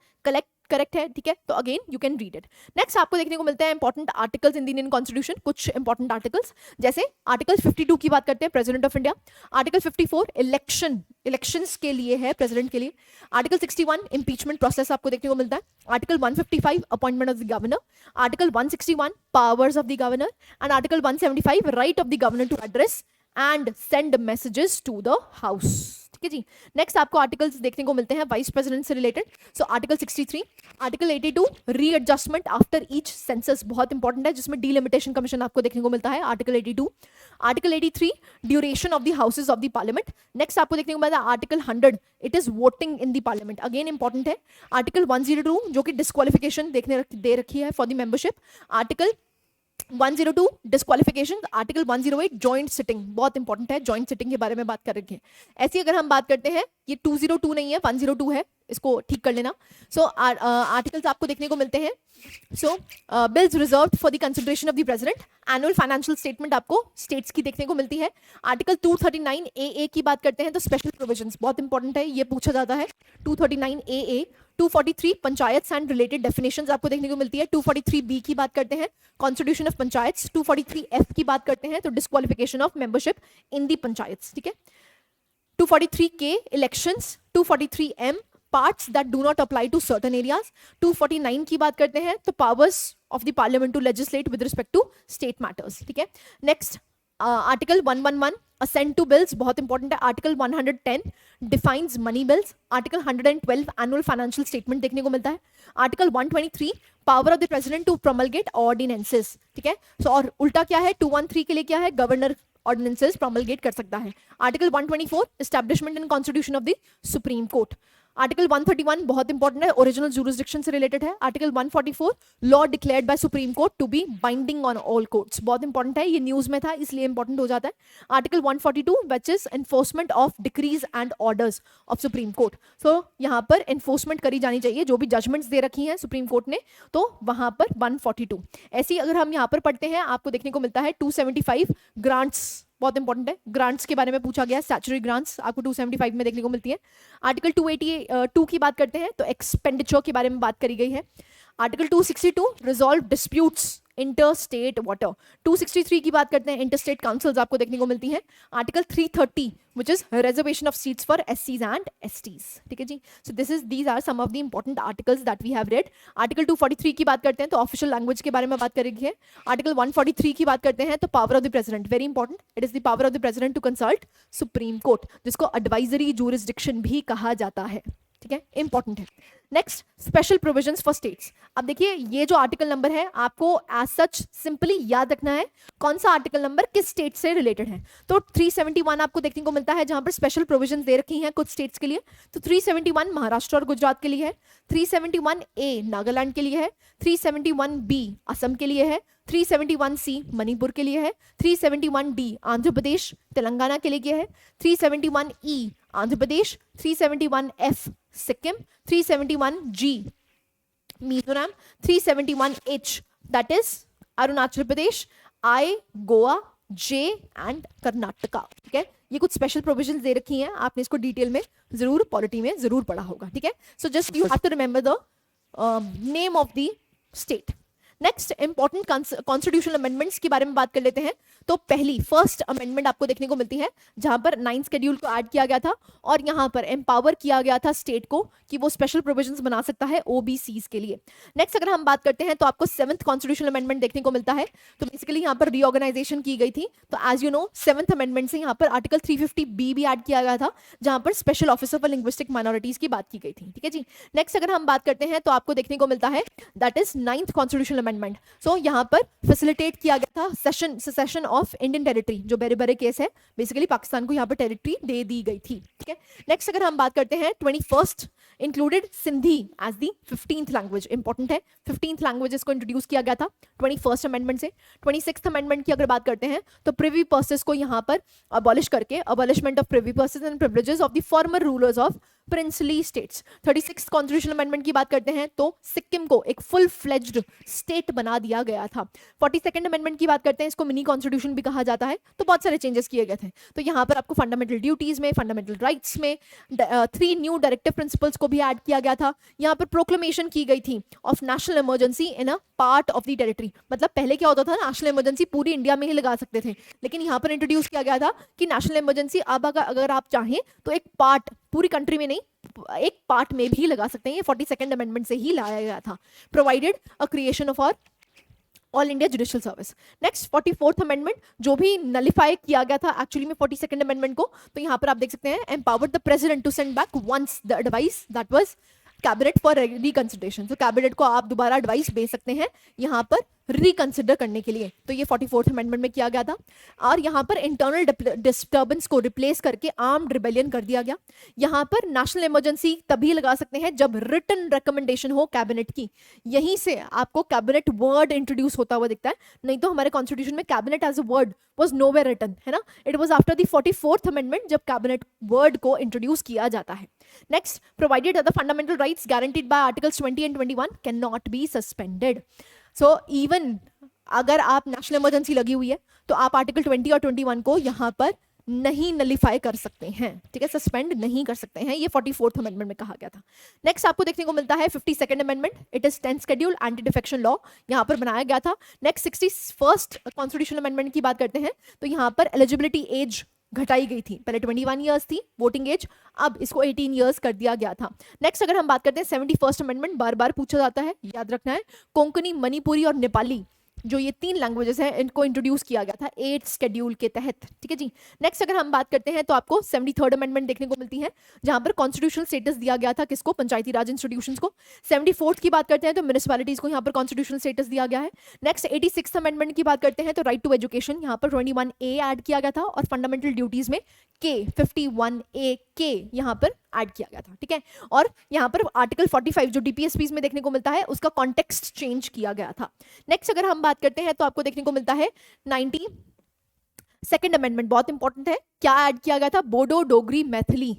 correct है, ठीक है। तो again you can read it. Next आपको देखने को मिलते हैं important articles in the Indian constitution, कुछ इंपॉर्टेंट आर्टिकल्स, जैसे आर्टिकल 52 की बात करते हैं president of India. Article 54 elections के लिए है, प्रेसिडेंट के लिए। आर्टिकल 61 इंपीचमेंट प्रोसेस आपको देखने को मिलता है। Article 155 appointment of the governor. Article 161 powers of the governor, and article 175 right of the governor to address and send messages to the house. ठीक है जी। नेक्स्ट आपको आर्टिकल्स देखने को मिलते हैं वाइस प्रेसिडेंट से related. So article 63, article 82 readjustment after each census, बहुत इंपॉर्टेंट है, जिसमें डीलिमिटेशन कमीशन आपको देखने को मिलता है, article 82। Article 83 duration of the houses of the parliament. Next आपको देखने को मिलता है article 100, it is voting in the parliament, again important है। आर्टिकल 102 जो कि डिस्क्वालिफिकेशन दे रखी है for the membership. Article 102 disqualification. Article 108 joint sitting, बहुत इंपॉर्टेंट है, जॉइंट सिटिंग के बारे में बात कर रखी है। ऐसी अगर हम बात करते हैं, ये 202 नहीं है, 102 है, इसको ठीक कर लेना। सो आर्टिकल्स आपको देखने को मिलते हैं। So bills reserved for the consideration of the president. Annual financial statement आपको स्टेट्स की देखने को मिलती है। आर्टिकल 239 ए की बात करते हैं तो स्पेशल प्रोविजंस, बहुत इंपॉर्टेंट है, ये पूछा जाता है। 239 ए। 243 पंचायत एंड रिलेटेड डेफिनेशंस आपको देखने को मिलती है। 243 बी की बात करते हैं कॉन्स्टिट्यूशन ऑफ पंचायत। 243 एफ की बात करते हैं तो disqualification of membership in the panchayat, ठीक है। 243 के इलेक्शंस। 243 M parts that do not apply to certain areas। 249 की बात करते हैं तो powers of the parliament to legislate with respect to state matters, ठीक है। Next article 111 assent to bills, बहुत इंपॉर्टेंट है। Article 110 defines money bills. Article 112 annual financial statement देखने को मिलता है। Article 123 power of the president to promulgate ordinances, ठीक है। सो और उल्टा क्या है, 213 के लिए क्या है, गवर्नर ऑर्डिनेंसेस प्रोमलगेट कर सकता है। Article 124 establishment and constitution of the supreme court. Article 131 बहुत इंपॉर्टेंट है, ओरिजिनल ज्यूरिसडिक्शन से रिलेटेड है। Article 144 law declared by supreme court to be binding on all courts, बहुत इंपॉर्टेंट है, ये न्यूज में था इसलिए इंपॉर्टेंट हो जाता है। Article 142 which is enforcement of decrees and orders of supreme court. So यहाँ पर एनफोर्समेंट करी जानी चाहिए, जो भी जजमेंट्स दे रखी हैं सुप्रीम कोर्ट ने, तो वहां पर 142। ऐसी अगर हम यहाँ पर पढ़ते हैं आपको देखने को मिलता है 275 ग्रांट्स, बहुत इंपॉर्टेंट है, ग्रांट्स के बारे में पूछा गया, स्टैट्यूटरी ग्रांट्स आपको 275 में देखने को मिलती है। आर्टिकल 282 की बात करते हैं तो एक्सपेंडिचर के बारे में बात करी गई है। Article 262 resolve disputes inter state water. 263 की बात करते हैं, इंटर स्टेट काउंसिल्स आपको देखने को मिलती है। Article 330 which is reservation of seats for SCs and STs, ठीक है जी। So these are some of the important articles that we have read। Article 243 की बात करते हैं तो ऑफिशियल लैंग्वेज के बारे में बात करेगी है। आर्टिकल 143 की बात करते हैं तो power of the president, very important, it is the power of the president to consult supreme court, जिसको एडवाइजरी ज्यूरिसडिक्शन भी कहा जाता है, ठीक है, इंपॉर्टेंट है। Next special provisions for states. अब देखिए ये जो आर्टिकल नंबर है आपको एज सच सिंपली याद रखना है कौन सा आर्टिकल नंबर किस स्टेट से रिलेटेड है। तो 371 आपको देखने को मिलता है जहां पर स्पेशल प्रोविजंस दे रखी हैं कुछ स्टेट्स के लिए। तो 371 महाराष्ट्र और गुजरात के लिए है। 371 ए नागालैंड के लिए है। 371 बी असम के लिए है। 371 सी मणिपुर के लिए है। 371 डी आंध्र प्रदेश तेलंगाना के लिए है। 371 E Andhra Pradesh. 371 F Sikkim. 371 G Mizoram. 371 H that is Arunachal Pradesh. I Goa, J and Karnataka, ठीक है। ये कुछ स्पेशल प्रोविजंस दे रखी हैं, आपने इसको डिटेल में जरूर पॉलिटी में जरूर पढ़ा होगा, ठीक है। So just you have to remember the name of the state. Next important constitutional amendments के बारे में बात कर लेते हैं। तो पहली फर्स्ट अमेंडमेंट आपको देखने को मिलती है जहां पर 9th शेड्यूल को ऐड किया गया था और यहां पर एम्पावर किया गया था स्टेट को कि वो स्पेशल प्रोविजंस बना सकता है ओबीसीज के लिए। नेक्स्ट अगर हम बात करते हैं तो आपको 7th कॉन्स्टिट्यूशनल अमेंडमेंट देखने को मिलता है। तो बेसिकली यहाँ पर रीऑर्गेनाइजेशन की गई थी। तो as you no 7th amendment से यहाँ पर आर्टिकल 350B भी ऐड किया गया था जहां पर special officer for linguistic minorities की बात की गई थी, ठीक है जी। नेक्स्ट अगर हम बात करते हैं तो आपको देखने को मिलता है that is 9th constitutional amendment. So यहाँ पर फैसिलिटेट किया गया था सेसेशन ऑफ इंडियन टेरिटरी, जो बेरे बरे केस है, बेसिकली पाकिस्तान को यहाँ पर टेरिटरी दे दी गई थी, ठीक है। नेक्स्ट अगर हम बात करते हैं 21st included Sindhi as the 15th language, important है, 15th लैंग्वेजेस को इंट्रोड्यूस किया गया था 21st अमेंडमेंट से। 26th अमेंडमेंट की अगर बात करते हैं तो प्रिवी पर्सेस को यहाँ पर अबॉलिश करके abolishment of privy purses and privileges of the former rulers of princely states. 36th constitutional amendment की बात करते हैं तो सिक्किम को एक फुल फ्लेज्ड स्टेट बना दिया गया था। 42nd अमेंडमेंट की बात करते हैं, इसको मिनी कॉन्स्टिट्यूशन भी कहा जाता है। तो बहुत सारे चेंजेस किए गए थे। तो यहाँ पर आपको फंडामेंटल ड्यूटीज में, फंडामेंटल राइट्स में 3 न्यू डायरेक्टिव प्रिंसिपल्स को भी ऐड किया गया था। यहाँ पर प्रोक्लेमेशन की गई थी of national emergency in a part of the territory. मतलब पहले क्या होता था, नेशनल इमरजेंसी पूरी इंडिया में ही लगा सकते थे, लेकिन यहाँ पर इंट्रोड्यूस किया गया था कि नेशनल इमरजेंसी अब अगर आप चाहें तो एक पार्ट, पूरी कंट्री में नहीं, एक पार्ट में भी लगा सकते हैं। ये 42nd अमेंडमेंट से ही लाया गया था। प्रोवाइडेड अ क्रिएशन ऑफ और all India judicial service. Next 44th amendment जो भी नलिफाई किया गया था एक्चुअली में 42nd अमेंडमेंट को, तो यहाँ पर आप देख सकते हैं empowered the president to send back once the advice that was cabinet for reconsideration. तो कैबिनेट को आप दोबारा एडवाइस भेज सकते हैं यहाँ पर रिकंसिडर करने के लिए। तो ये 44th अमेंडमेंट में किया गया था। और यहाँ पर इंटरनल डिस्टर्बेंस को रिप्लेस करके आर्म्ड रिबेलियन कर दिया गया। यहाँ पर नेशनल इमरजेंसी तभी लगा सकते हैं जब रिटन रिकमेंडेशन हो कैबिनेट की। यहीं से आपको कैबिनेट वर्ड इंट्रोड्यूस होता हुआ दिखता है, नहीं तो हमारे कॉन्स्टिट्यूशन में cabinet as a word was nowhere written, है ना। It was after the 44th amendment जब कैबिनेट वर्ड को इंट्रोड्यूस किया जाता है। Next, provided that the fundamental rights guaranteed by articles 20 and 21 can not be suspended. So even अगर आप national emergency लगी हुई है तो आप आर्टिकल 20 और 21 को यहाँ पर नहीं नलिफाई कर सकते हैं, ठीक है, सस्पेंड नहीं कर सकते हैं। ये 44th अमेंडमेंट में कहा गया था। नेक्स्ट आपको देखने को मिलता है 52nd amendment, it is 10th schedule anti defection law यहाँ पर बनाया गया था। नेक्स्ट 61st कॉन्स्टिट्यूशनल अमेंडमेंट की बात करते हैं तो यहाँ पर एलिजिबिलिटी एज घटाई गई थी, पहले 21 ईयर्स थी वोटिंग एज, अब इसको 18 ईयर्स कर दिया गया था। नेक्स्ट अगर हम बात करते हैं 71st अमेंडमेंट, बार बार पूछा जाता है, याद रखना है, कोंकणी, मणिपुरी और नेपाली जो ये 3 लैंग्वेजेस हैं इनको इंट्रोड्यूस किया गया था 8th शेड्यूल के तहत, ठीक है जी। नेक्स्ट अगर हम बात करते हैं तो आपको 73rd अमेंडमेंट देखने को मिलती है जहां पर कॉन्स्टिट्यूशनल स्टेटस दिया गया था किसको, पंचायती राज इंस्टीट्यूशंस को। 74th की बात करते हैं तो म्युनिसिपैलिटीज को यहाँ पर कॉन्स्टिट्यूशनल स्टेटस दिया गया है। नेक्स्ट 86th अमेंडमेंट की बात करते हैं तो राइट टू एजुकेशन यहाँ पर 21A ऐड किया गया था और फंडामेंटल ड्यूटीज में के 51A के यहाँ पर ऐड किया गया था, ठीक है। और यहाँ पर आर्टिकल 45 जो डीपीएसपीज में देखने को मिलता है उसका कॉन्टेक्स्ट चेंज किया गया था। नेक्स्ट अगर हम बात करते हैं तो आपको देखने को मिलता है 92nd अमेंडमेंट, बहुत इंपॉर्टेंट है, क्या ऐड किया गया था, बोडो, डोगरी, मैथिली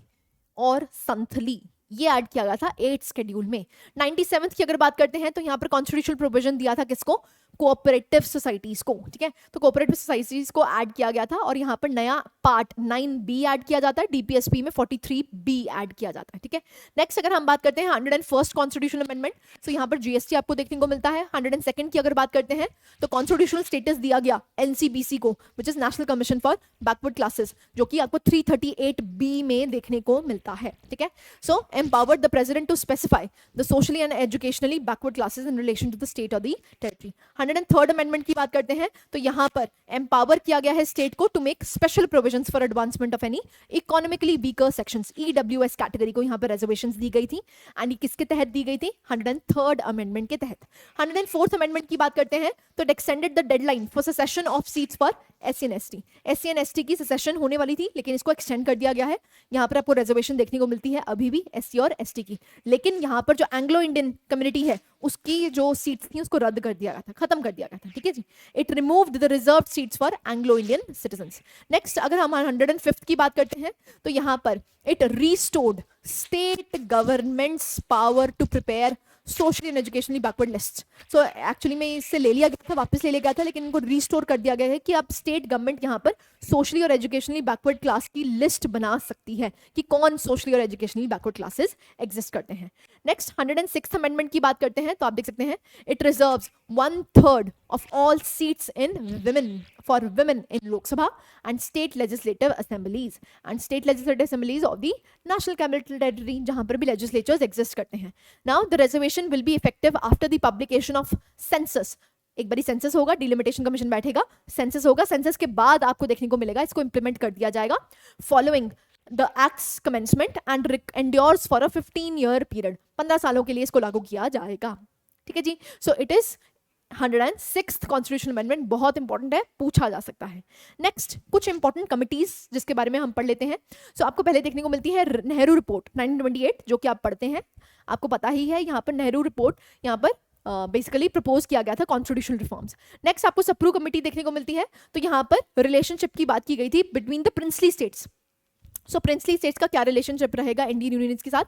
और संथली, ये ऐड किया गया था 8th शेड्यूल में। 97th की अगर बात करते हैं तो यहाँ पर कॉन्स्टिट्यूशनल प्रोविजन दिया था किसको, कोऑपरेटिव सोसाइटीज को, ठीक है। तो कोऑपरेटिव सोसाइटीज को ऐड किया गया था और यहाँ पर नया पार्ट 9B ऐड किया जाता है, डीपीएसपी में 43B ऐड किया जाता है, ठीक है। नेक्स्ट अगर हम बात करते हैं 101st कॉन्स्टिट्यूशनल अमेंडमेंट, तो यहाँ पर जीएसटी आपको देखने को मिलता है। 102nd की अगर बात करते हैं तो कॉन्स्टिट्यूशनल स्टेटस दिया गया एनसीबीसी को, which is national commission for backward classes, जो कि आपको 338B में देखने को मिलता है, ठीक है। सो empowered the president to specify the socially and educationally backward classes in relation to the state or the territory। 103rd amendment की बात करते हैं तो यहाँ पर empower किया गया है स्टेट को to make special provisions for advancement of any economically weaker sections, EWS category को यहाँ पर reservations दी गई थी, एंड किसके तहत दी गई थी, 103rd amendment के तहत। 104th amendment की बात करते हैं तो it extended the deadline for secession of seats for SC and ST। SC and ST की secession होने वाली थी लेकिन इसको एक्सटेंड कर दिया गया है। यहाँ पर आपको रिजर्वेशन देखने को मिलती है अभी भी SC और ST की, लेकिन यहाँ पर जो एंग्लो इंडियन कम्युनिटी है उसकी जो सीट्स थी उसको रद्द कर दिया गया था, खत्म कर दिया गया था, ठीक है जी। It removed the reserved seats for Anglo Indian citizens. Next अगर हम 105th की बात करते हैं तो यहाँ पर it restored state governments power to prepare socially and educationally backward list. So actually में इससे ले लिया गया था, वापस ले लिया गया था, लेकिन इनको रीस्टोर कर दिया गया है कि अब स्टेट गवर्नमेंट यहाँ पर सोशली और एजुकेशनली बैकवर्ड क्लास की लिस्ट बना सकती है कि कौन सोशली और एजुकेशनली बैकवर्ड क्लासेस एग्जिस्ट करते हैं। नेक्स्ट 106th अमेंडमेंट की बात करते हैं तो आप देख सकते हैं it reserves 1/3 of all seats in women for women in Lok Sabha and state legislative assemblies of the national capital territory, जहां पर भी लेजिस्लेचर्स एग्जिस्ट करते हैं। Now the reservation will be effective after the publication of census. एक बारी census होगा, delimitation commission बैठेगा, census होगा, सेंसस के बाद आपको देखने को मिलेगा इसको इंप्लीमेंट कर दिया जाएगा following the acts commencement and endures for a 15-year period. 15 सालों के लिए इसको लागू किया जाएगा, ठीक है जी। So it is 106th constitutional amendment, बहुत इंपॉर्टेंट है, पूछा जा सकता है। नेक्स्ट कुछ इंपॉर्टेंट कमिटीज जिसके बारे में हम पढ़ लेते हैं। सो आपको पहले देखने को मिलती है नेहरू रिपोर्ट 1928, जो कि आप पढ़ते हैं, आपको पता ही है। यहाँ पर नेहरू रिपोर्ट यहाँ पर बेसिकली प्रपोज किया गया था कॉन्स्टिट्यूशनल रिफॉर्म्स। नेक्स्ट आपको सप्रू कमेटी देखने को मिलती है, तो यहाँ पर रिलेशनशिप की बात की गई थी between the princely states. So princely states का क्या रिलेशनशिप रहेगा इंडियन यूनियन के साथ,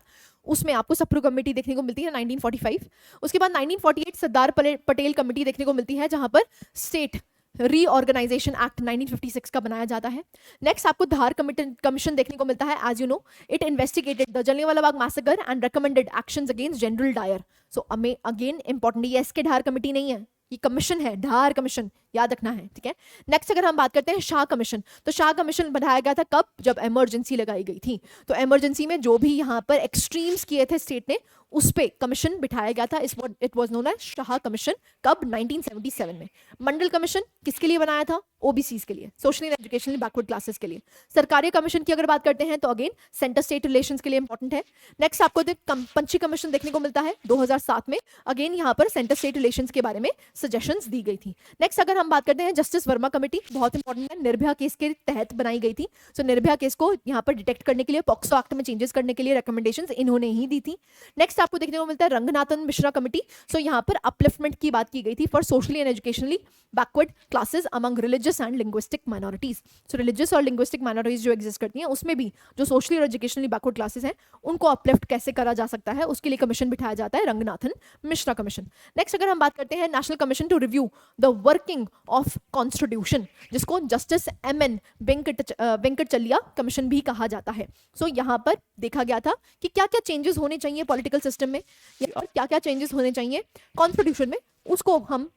उसमें आपको सप्रू कमेटी देखने को मिलती है 1945। उसके बाद 1948 सरदार पटेल कमेटी देखने को मिलती है, जहां पर स्टेट रीऑर्गेनाइजेशन एक्ट 1956 का बनाया जाता है। नेक्स्ट आपको धार कमीशन देखने को मिलता है। As you know it investigated the Jallianwala Bagh massacre and recommended actions against General Dyer. So again important, ये एसके धार कमेटी नहीं है, ये कमीशन है, धार कमीशन, याद रखना है, ठीक है। नेक्स्ट अगर हम बात करते हैं शाह कमीशन, तो शाह कमीशन बनाया गया था कब, जब इमरजेंसी लगाई गई थी। तो इमरजेंसी में जो भी यहाँ पर एक्सट्रीम्स किए थे स्टेट ने, उस पे कमीशन बिठाया गया था। It was known as Shah commission. कब, 1977 में। मंडल कमीशन किसके लिए बनाया था, ओबीसीज के लिए, socially and educationally backward classes के लिए। सरकारी कमीशन की अगर बात करते हैं तो अगेन सेंटर स्टेट रिलेशंस के लिए इंपॉर्टेंट है। नेक्स्ट आपको पंची कमीशन देखने को मिलता है 2007 में। अगेन यहाँ पर सेंटर स्टेट रिलेशंस के बारे में सजेशंस दी गई थी। नेक्स्ट अगर हम बात करते हैं जस्टिस वर्मा कमेटी, बहुत इंपॉर्टेंट है, निर्भया केस के तहत बनाई गई थी। सो निर्भया केस को यहाँ पर डिटेक्ट करने के लिए, पॉक्सो एक्ट में चेंजेस करने के लिए रिकमेंडेशंस इन्होंने ही दी थी। नेक्स्ट आपको देखने को मिलता है रंगनाथन मिश्रा कमेटी। सो यहाँ पर अपलिफ्टमेंट की बात की गई थी for socially and educationally backward classes among religious and linguistic minorities. So religious और लिंग्विस्टिक माइनॉरिटीज जो एग्जिस्ट करती हैं, उसमें भी जो सोशली और एजुकेशनली बैकवर्ड क्लासेस हैं, उनको अपलिफ्ट कैसे करा जा सकता है, उसके लिए कमीशन बिठाया जाता है, रंगनाथन मिश्रा कमीशन। नेक्स्ट अगर हम बात करते हैं national commission to review the working of constitution, जिसको जस्टिस MN वेंकटचलिया कमीशन भी कहा जाता है। सो यहाँ पर देखा गया था कि क्या क्या चेंजेस होने चाहिए पॉलिटिकल सिस्टम में और क्या क्या चेंजेस होने चाहिए कॉन्स्टिट्यूशन में, उसको हम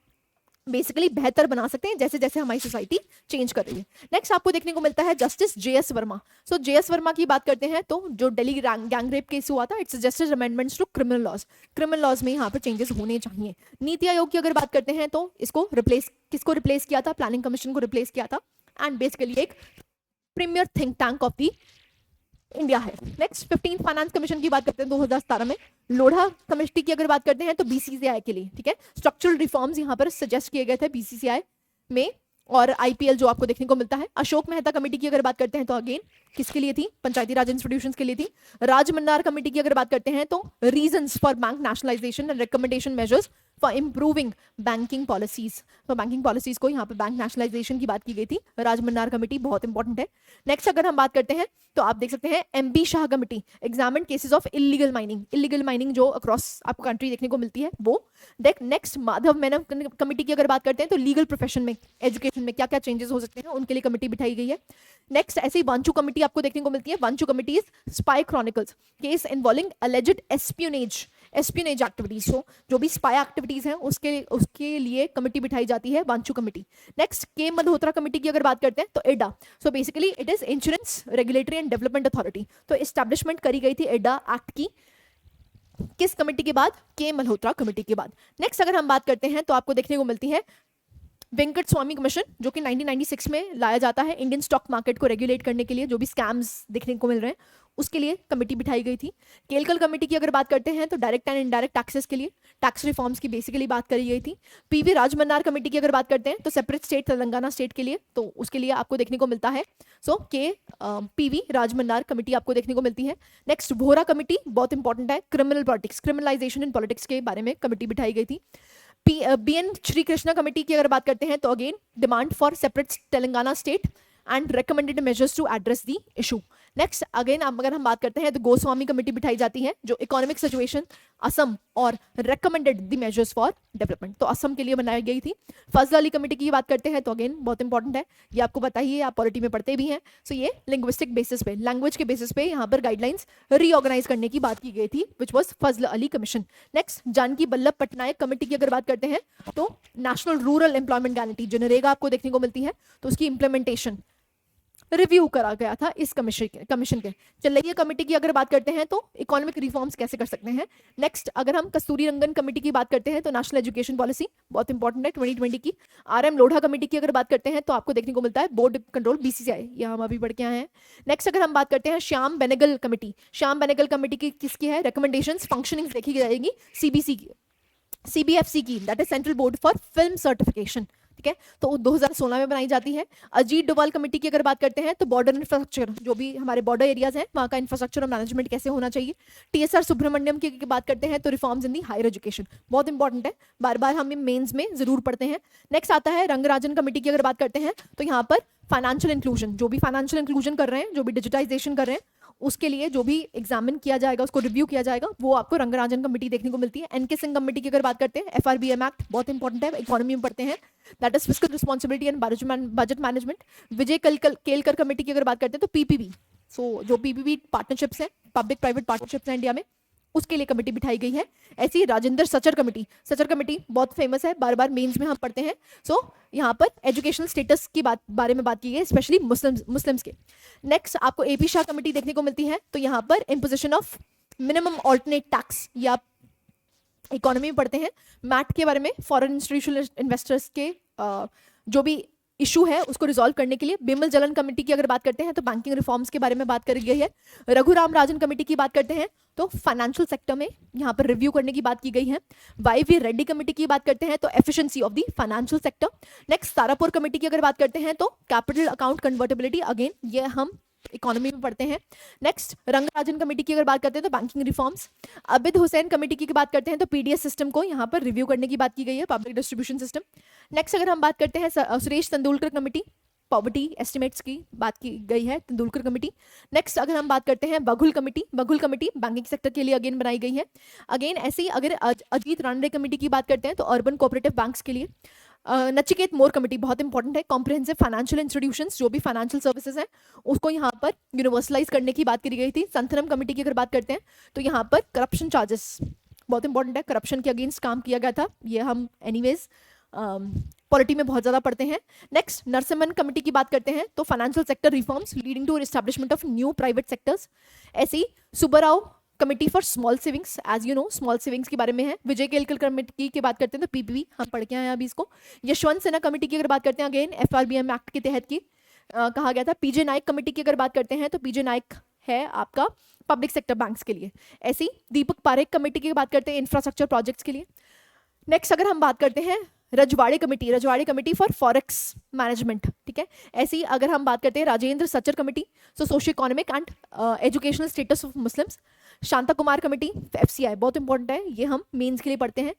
बेसिकली बेहतर बना सकते हैं जैसे जैसे हमारी सोसाइटी चेंज कर रही है। नेक्स्ट आपको देखने को मिलता है जस्टिस JS वर्मा। सो JS वर्मा की बात करते हैं तो जो दिल्ली गैंग रेप केस हुआ था, it suggested amendments to criminal laws में यहाँ पर चेंजेस होने चाहिए। नीति आयोग की अगर बात करते हैं तो किसको रिप्लेस किया था, प्लानिंग कमीशन को रिप्लेस किया था, एंड बेसिकली एक premier think tank of the India है। नेक्स्ट 15 फाइनेंस कमीशन की बात करते हैं 2017 में। लोढ़ा कमेटी की अगर बात करते हैं तो BCCI के लिए, ठीक है, स्ट्रक्चरल रिफॉर्म्स यहाँ पर सजेस्ट किए गए थे BCCI में, और IPL जो आपको देखने को मिलता है। अशोक मेहता कमेटी की अगर बात करते हैं तो अगेन किसके लिए थी, पंचायती राज इंस्टीट्यूशंस के लिए थी। राज मन्नार कमेटी की अगर बात करते हैं तो reasons for bank nationalisation and recommendation measures for improving banking policies. तो बैंकिंग पॉलिसीज को यहाँ पर बैंक नेशनलाइजेशन की बात की गई थी। राज मन्नार कमेटी बहुत इंपॉर्टेंट है। नेक्स्ट अगर हम बात करते हैं तो आप देख सकते हैं MB Shah committee, examine cases of illegal mining जो अक्रॉस आपको कंट्री देखने को मिलती है वो। नेक्स्ट माधव मेनन कमेटी की अगर बात करते हैं तो लीगल प्रोफेशन में, एजुकेशन में क्या क्या चेंजेस हो सकते हैं, उनके लिए कमेटी बिठाई गई है। नेक्स्ट ऐसे ही वांचू कमेटी आपको देखने को मिलती है। Wanchu committee is spy chronicles, case involving alleged espionage activities. तो जो भी स्पाई एक्टिविटीज हैं उसके लिए कमेटी बिठाई जाती है, वांचू कमेटी। नेक्स्ट के मल्होत्रा कमेटी की अगर बात करते हैं तो एडा, so basically it is insurance regulatory and development authority. तो एस्टैब्लिशमेंट करी गई थी एडा एक्ट की, किस कमेटी के बाद, के मल्होत्रा कमेटी के बाद। नेक्स्ट अगर हम बात करते हैं तो आपको देखने को मिलती है वेंकट स्वामी कमीशन, जो कि 1996 में लाया जाता है इंडियन स्टॉक मार्केट को रेगुलेट करने के लिए। जो भी स्कैम्स देखने को मिल रहे हैं उसके लिए कमेटी बिठाई गई थी। केलकल कमेटी की अगर बात करते हैं तो डायरेक्ट एंड इनडायरेक्ट टैक्सेस के लिए, टैक्स रिफॉर्म्स की बेसिकली बात करी गई थी। PV राजमन्नार कमेटी की अगर बात करते हैं तो सेपरेट स्टेट तेलंगाना स्टेट के लिए, तो उसके लिए आपको देखने को मिलता है PV राजमन्नार कमेटी आपको देखने को मिलती है। नेक्स्ट वोहरा कमेटी बहुत इंपॉर्टेंट है, क्रिमिनलाइजेशन इन पॉलिटिक्स के बारे में कमेटी बिठाई गई थी। BN श्री कृष्णा कमेटी की अगर बात करते हैं तो again demand for separate Telangana state and recommended measures to address the issue. Next again अगर हम बात करते हैं तो गोस्वामी कमेटी बिठाई जाती है जो इकोनॉमिक सिचुएशन असम और recommended the measures for development, तो असम के लिए बनाई गई थी। फजल अली कमेटी की बात करते हैं तो अगेन बहुत इंपॉर्टेंट है, ये आपको पता ही है, आप पॉलिटी में पढ़ते भी हैं। सो ये लिंग्विस्टिक बेसिस पे, लैंग्वेज के बेसिस पे यहाँ पर गाइडलाइंस रीऑर्गेनाइज करने की बात की गई थी, which was Fazal Ali commission. Next Janaki Vallabh Patnaik committee की अगर बात करते हैं तो नेशनल रूरल एम्प्लॉयमेंट गारंटी जो नरेगा आपको देखने को मिलती है, तो उसकी इंप्लीमेंटेशन रिव्यू करा गया था इस कमीशन के। चलिए कमेटी की अगर बात करते हैं तो इकोनॉमिक रिफॉर्म्स कैसे कर सकते हैं। नेक्स्ट अगर हम कस्तूरी रंगन कमेटी की बात करते हैं तो नेशनल एजुकेशन पॉलिसी बहुत इंपॉर्टेंट है 2020 की। RM लोढ़ा कमेटी की अगर बात करते हैं तो आपको देखने को मिलता है बोर्ड कंट्रोल BCCI, ये हम अभी पढ़ के आए हैं। नेक्स्ट अगर हम बात करते हैं श्याम बेनेगल कमेटी की किसकी है, रिकमेंडेशंस फंक्शनिंग देखी जाएगी CBFC की, that is central board for film certification, ठीक है, तो 2016 में बनाई जाती है। अजीत डोभाल कमेटी की अगर बात करते हैं तो बॉर्डर इंफ्रास्ट्रक्चर, जो भी हमारे बॉर्डर एरियाज हैं वहाँ का इंफ्रास्ट्रक्चर और मैनेजमेंट कैसे होना चाहिए। TSR सुब्रमण्यम की बात करते हैं तो reforms in the higher education, बहुत इंपॉर्टेंट है, बार बार हम मेंस में जरूर पढ़ते हैं। नेक्स्ट आता है रंगराजन कमेटी की अगर बात करते हैं तो यहाँ पर फाइनेंशियल इंक्लूजन, जो भी फाइनेंशियल इंक्लूजन कर रहे हैं, जो भी डिजिटाइजेशन कर रहे हैं, उसके लिए जो भी एग्जामिन किया जाएगा, उसको रिव्यू किया जाएगा, वो आपको रंगराजन कमेटी देखने को मिलती है। NK सिंह कमेटी की अगर बात करते हैं FRBM एक्ट बहुत इंपॉर्टेंट है, इकोनॉमी में पढ़ते हैं, that is fiscal responsibility and budget management. Vijay Kelkar committee की अगर बात करते हैं तो PPP, सो जो PPP पार्टनरशिप्स हैं, पब्लिक प्राइवेट पार्टनरशिप्स हैं इंडिया में, उसके लिए कमेटी बिठाई गई है। ऐसी राजेंद्र सचर कमेटी बहुत फेमस है, बार बार मेंस में हम पढ़ते हैं। सो यहाँ पर एजुकेशनल स्टेटस की बारे में बात की गई है, स्पेशली मुस्लिम्स के। नेक्स्ट आपको एपी शाह कमेटी देखने को मिलती है, तो यहाँ पर imposition of minimum alternate tax, या इकोनॉमी में पढ़ते हैं। मैट के बारे में फॉरेन इंस्टीट्यूशनल इन्वेस्टर्स के जो भी इशू है उसको रिजॉल्व करने के लिए। बिमल जलन कमेटी की अगर बात करते हैं तो बैंकिंग रिफॉर्म्स के बारे में बात करी गई है। रघुराम राजन कमेटी की बात करते हैं तो फाइनेंशियल सेक्टर में यहाँ पर रिव्यू करने की बात की गई है। वाई.वी. रेड्डी कमेटी की बात करते हैं तो efficiency of the financial sector. Next Tarapur committee की अगर बात करते हैं तो कैपिटल अकाउंट कन्वर्टेबिलिटी, अगेन ये हम इकोनॉमी में पढ़ते हैं। नेक्स्ट रंगराजन कमेटी की अगर बात करते हैं तो banking reforms. Abid Hussain committee की बात करते हैं तो पीडीएस सिस्टम को यहाँ पर रिव्यू करने की बात की गई है, पब्लिक डिस्ट्रीब्यूशन सिस्टम। नेक्स्ट अगर हम बात करते हैं Suresh Tendulkar committee, poverty estimates की बात की गई है, तेंदुलकर कमेटी। नेक्स्ट अगर हम बात करते हैं बघुल कमेटी बैंकिंग सेक्टर के लिए अगेन बनाई गई है। अगेन ऐसे ही अगर अजीत रानडे कमेटी की बात करते हैं तो अर्बन कोऑपरेटिव बैंक्स के लिए। नचिकेत मोर कमेटी बहुत इंपॉर्टेंट है, कॉम्प्रिहेंसिव फाइनेंशियल इंस्टीट्यूशंस जो भी फाइनेंशियल सर्विसेज हैं उसको यहाँ पर यूनिवर्सलाइज करने की बात करी गई थी। संथनम कमेटी की अगर बात करते हैं तो यहाँ पर करप्शन चार्जेस बहुत इंपॉर्टेंट है, करप्शन के अगेंस्ट काम किया गया था, ये हम एनीवेज पॉलिटी में बहुत ज़्यादा पढ़ते हैं। नेक्स्ट नरसिम्हन कमेटी की बात करते हैं तो financial sector reforms leading to establishment of new private sectors. ऐसे ही Subbarao committee for small savings, as you know small savings के बारे में है। विजय केलकर कमेटी की बात करते हैं तो पीपीपी हम पढ़ के आए हैं अभी इसको। यशवंत सिन्हा कमेटी की अगर बात करते हैं अगेन एफआरबीएम एक्ट के तहत की कहा गया था। पीजे नाइक कमेटी की अगर बात करते हैं तो पीजे नाइक है आपका पब्लिक सेक्टर बैंक्स के लिए। ऐसी दीपक पारेख कमेटी की बात करते हैं इंफ्रास्ट्रक्चर प्रोजेक्ट्स के लिए। नेक्स्ट अगर हम बात करते हैं रजवाड़े कमेटी फॉर फॉरेक्स मैनेजमेंट, ठीक है। ऐसी अगर हम बात करते हैं Rajendra Sachar committee, so socio economic and educational status of Muslims. Shanta Kumar committee FCI बहुत इंपॉर्टेंट है, ये हम मेंस के लिए पढ़ते हैं।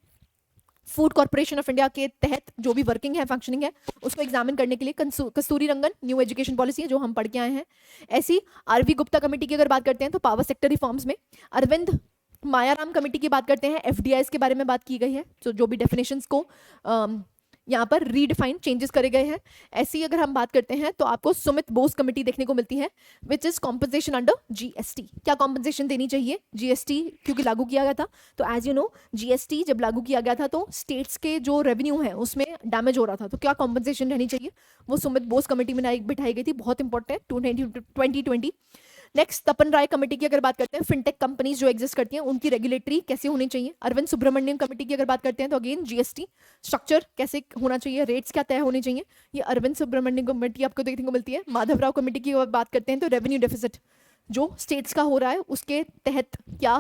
फूड कॉर्पोरेशन ऑफ इंडिया के तहत जो भी वर्किंग है फंक्शनिंग है उसको एग्जामिन करने के लिए। कस्तूरी रंगन न्यू एजुकेशन पॉलिसी है जो हम पढ़ के आए हैं। ऐसी आरवी गुप्ता कमेटी की अगर बात करते हैं तो पावर सेक्टर रिफॉर्म्स में। अरविंद मायाराम कमेटी की बात करते हैं, एफडीआईस के बारे में बात की गई है, तो जो भी डेफिनेशंस को यहाँ पर रीडिफाइन चेंजेस करे गए हैं। ऐसी अगर हम बात करते हैं तो आपको सुमित बोस कमेटी देखने को मिलती है which is compensation under GST. क्या कॉम्पनसेशन देनी चाहिए जीएसटी क्योंकि लागू किया गया था, तो एज यू नो जीएसटी जब लागू किया गया था तो स्टेट्स के जो रेवेन्यू है उसमें डैमेज हो रहा था, तो क्या कॉम्पनसेशन रहनी चाहिए वो सुमित बोस कमेटी में बिठाई गई थी, बहुत इंपॉर्टेंट है 2020। नेक्स्ट तपन राय कमेटी की अगर बात करते हैं फिनटेक कंपनीज जो एग्जिस्ट करती हैं उनकी रेगुलेटरी कैसे होनी चाहिए। अरविंद सुब्रमण्यम कमेटी की अगर बात करते हैं तो अगेन जीएसटी स्ट्रक्चर कैसे होना चाहिए, रेट्स क्या तय होने चाहिए, ये अरविंद सुब्रमण्यम कमेटी आपको देखने को मिलती है। माधवराव कमेटी की बात करते हैं तो रेवेन्यू डेफिसिट जो स्टेट्स का हो रहा है उसके तहत क्या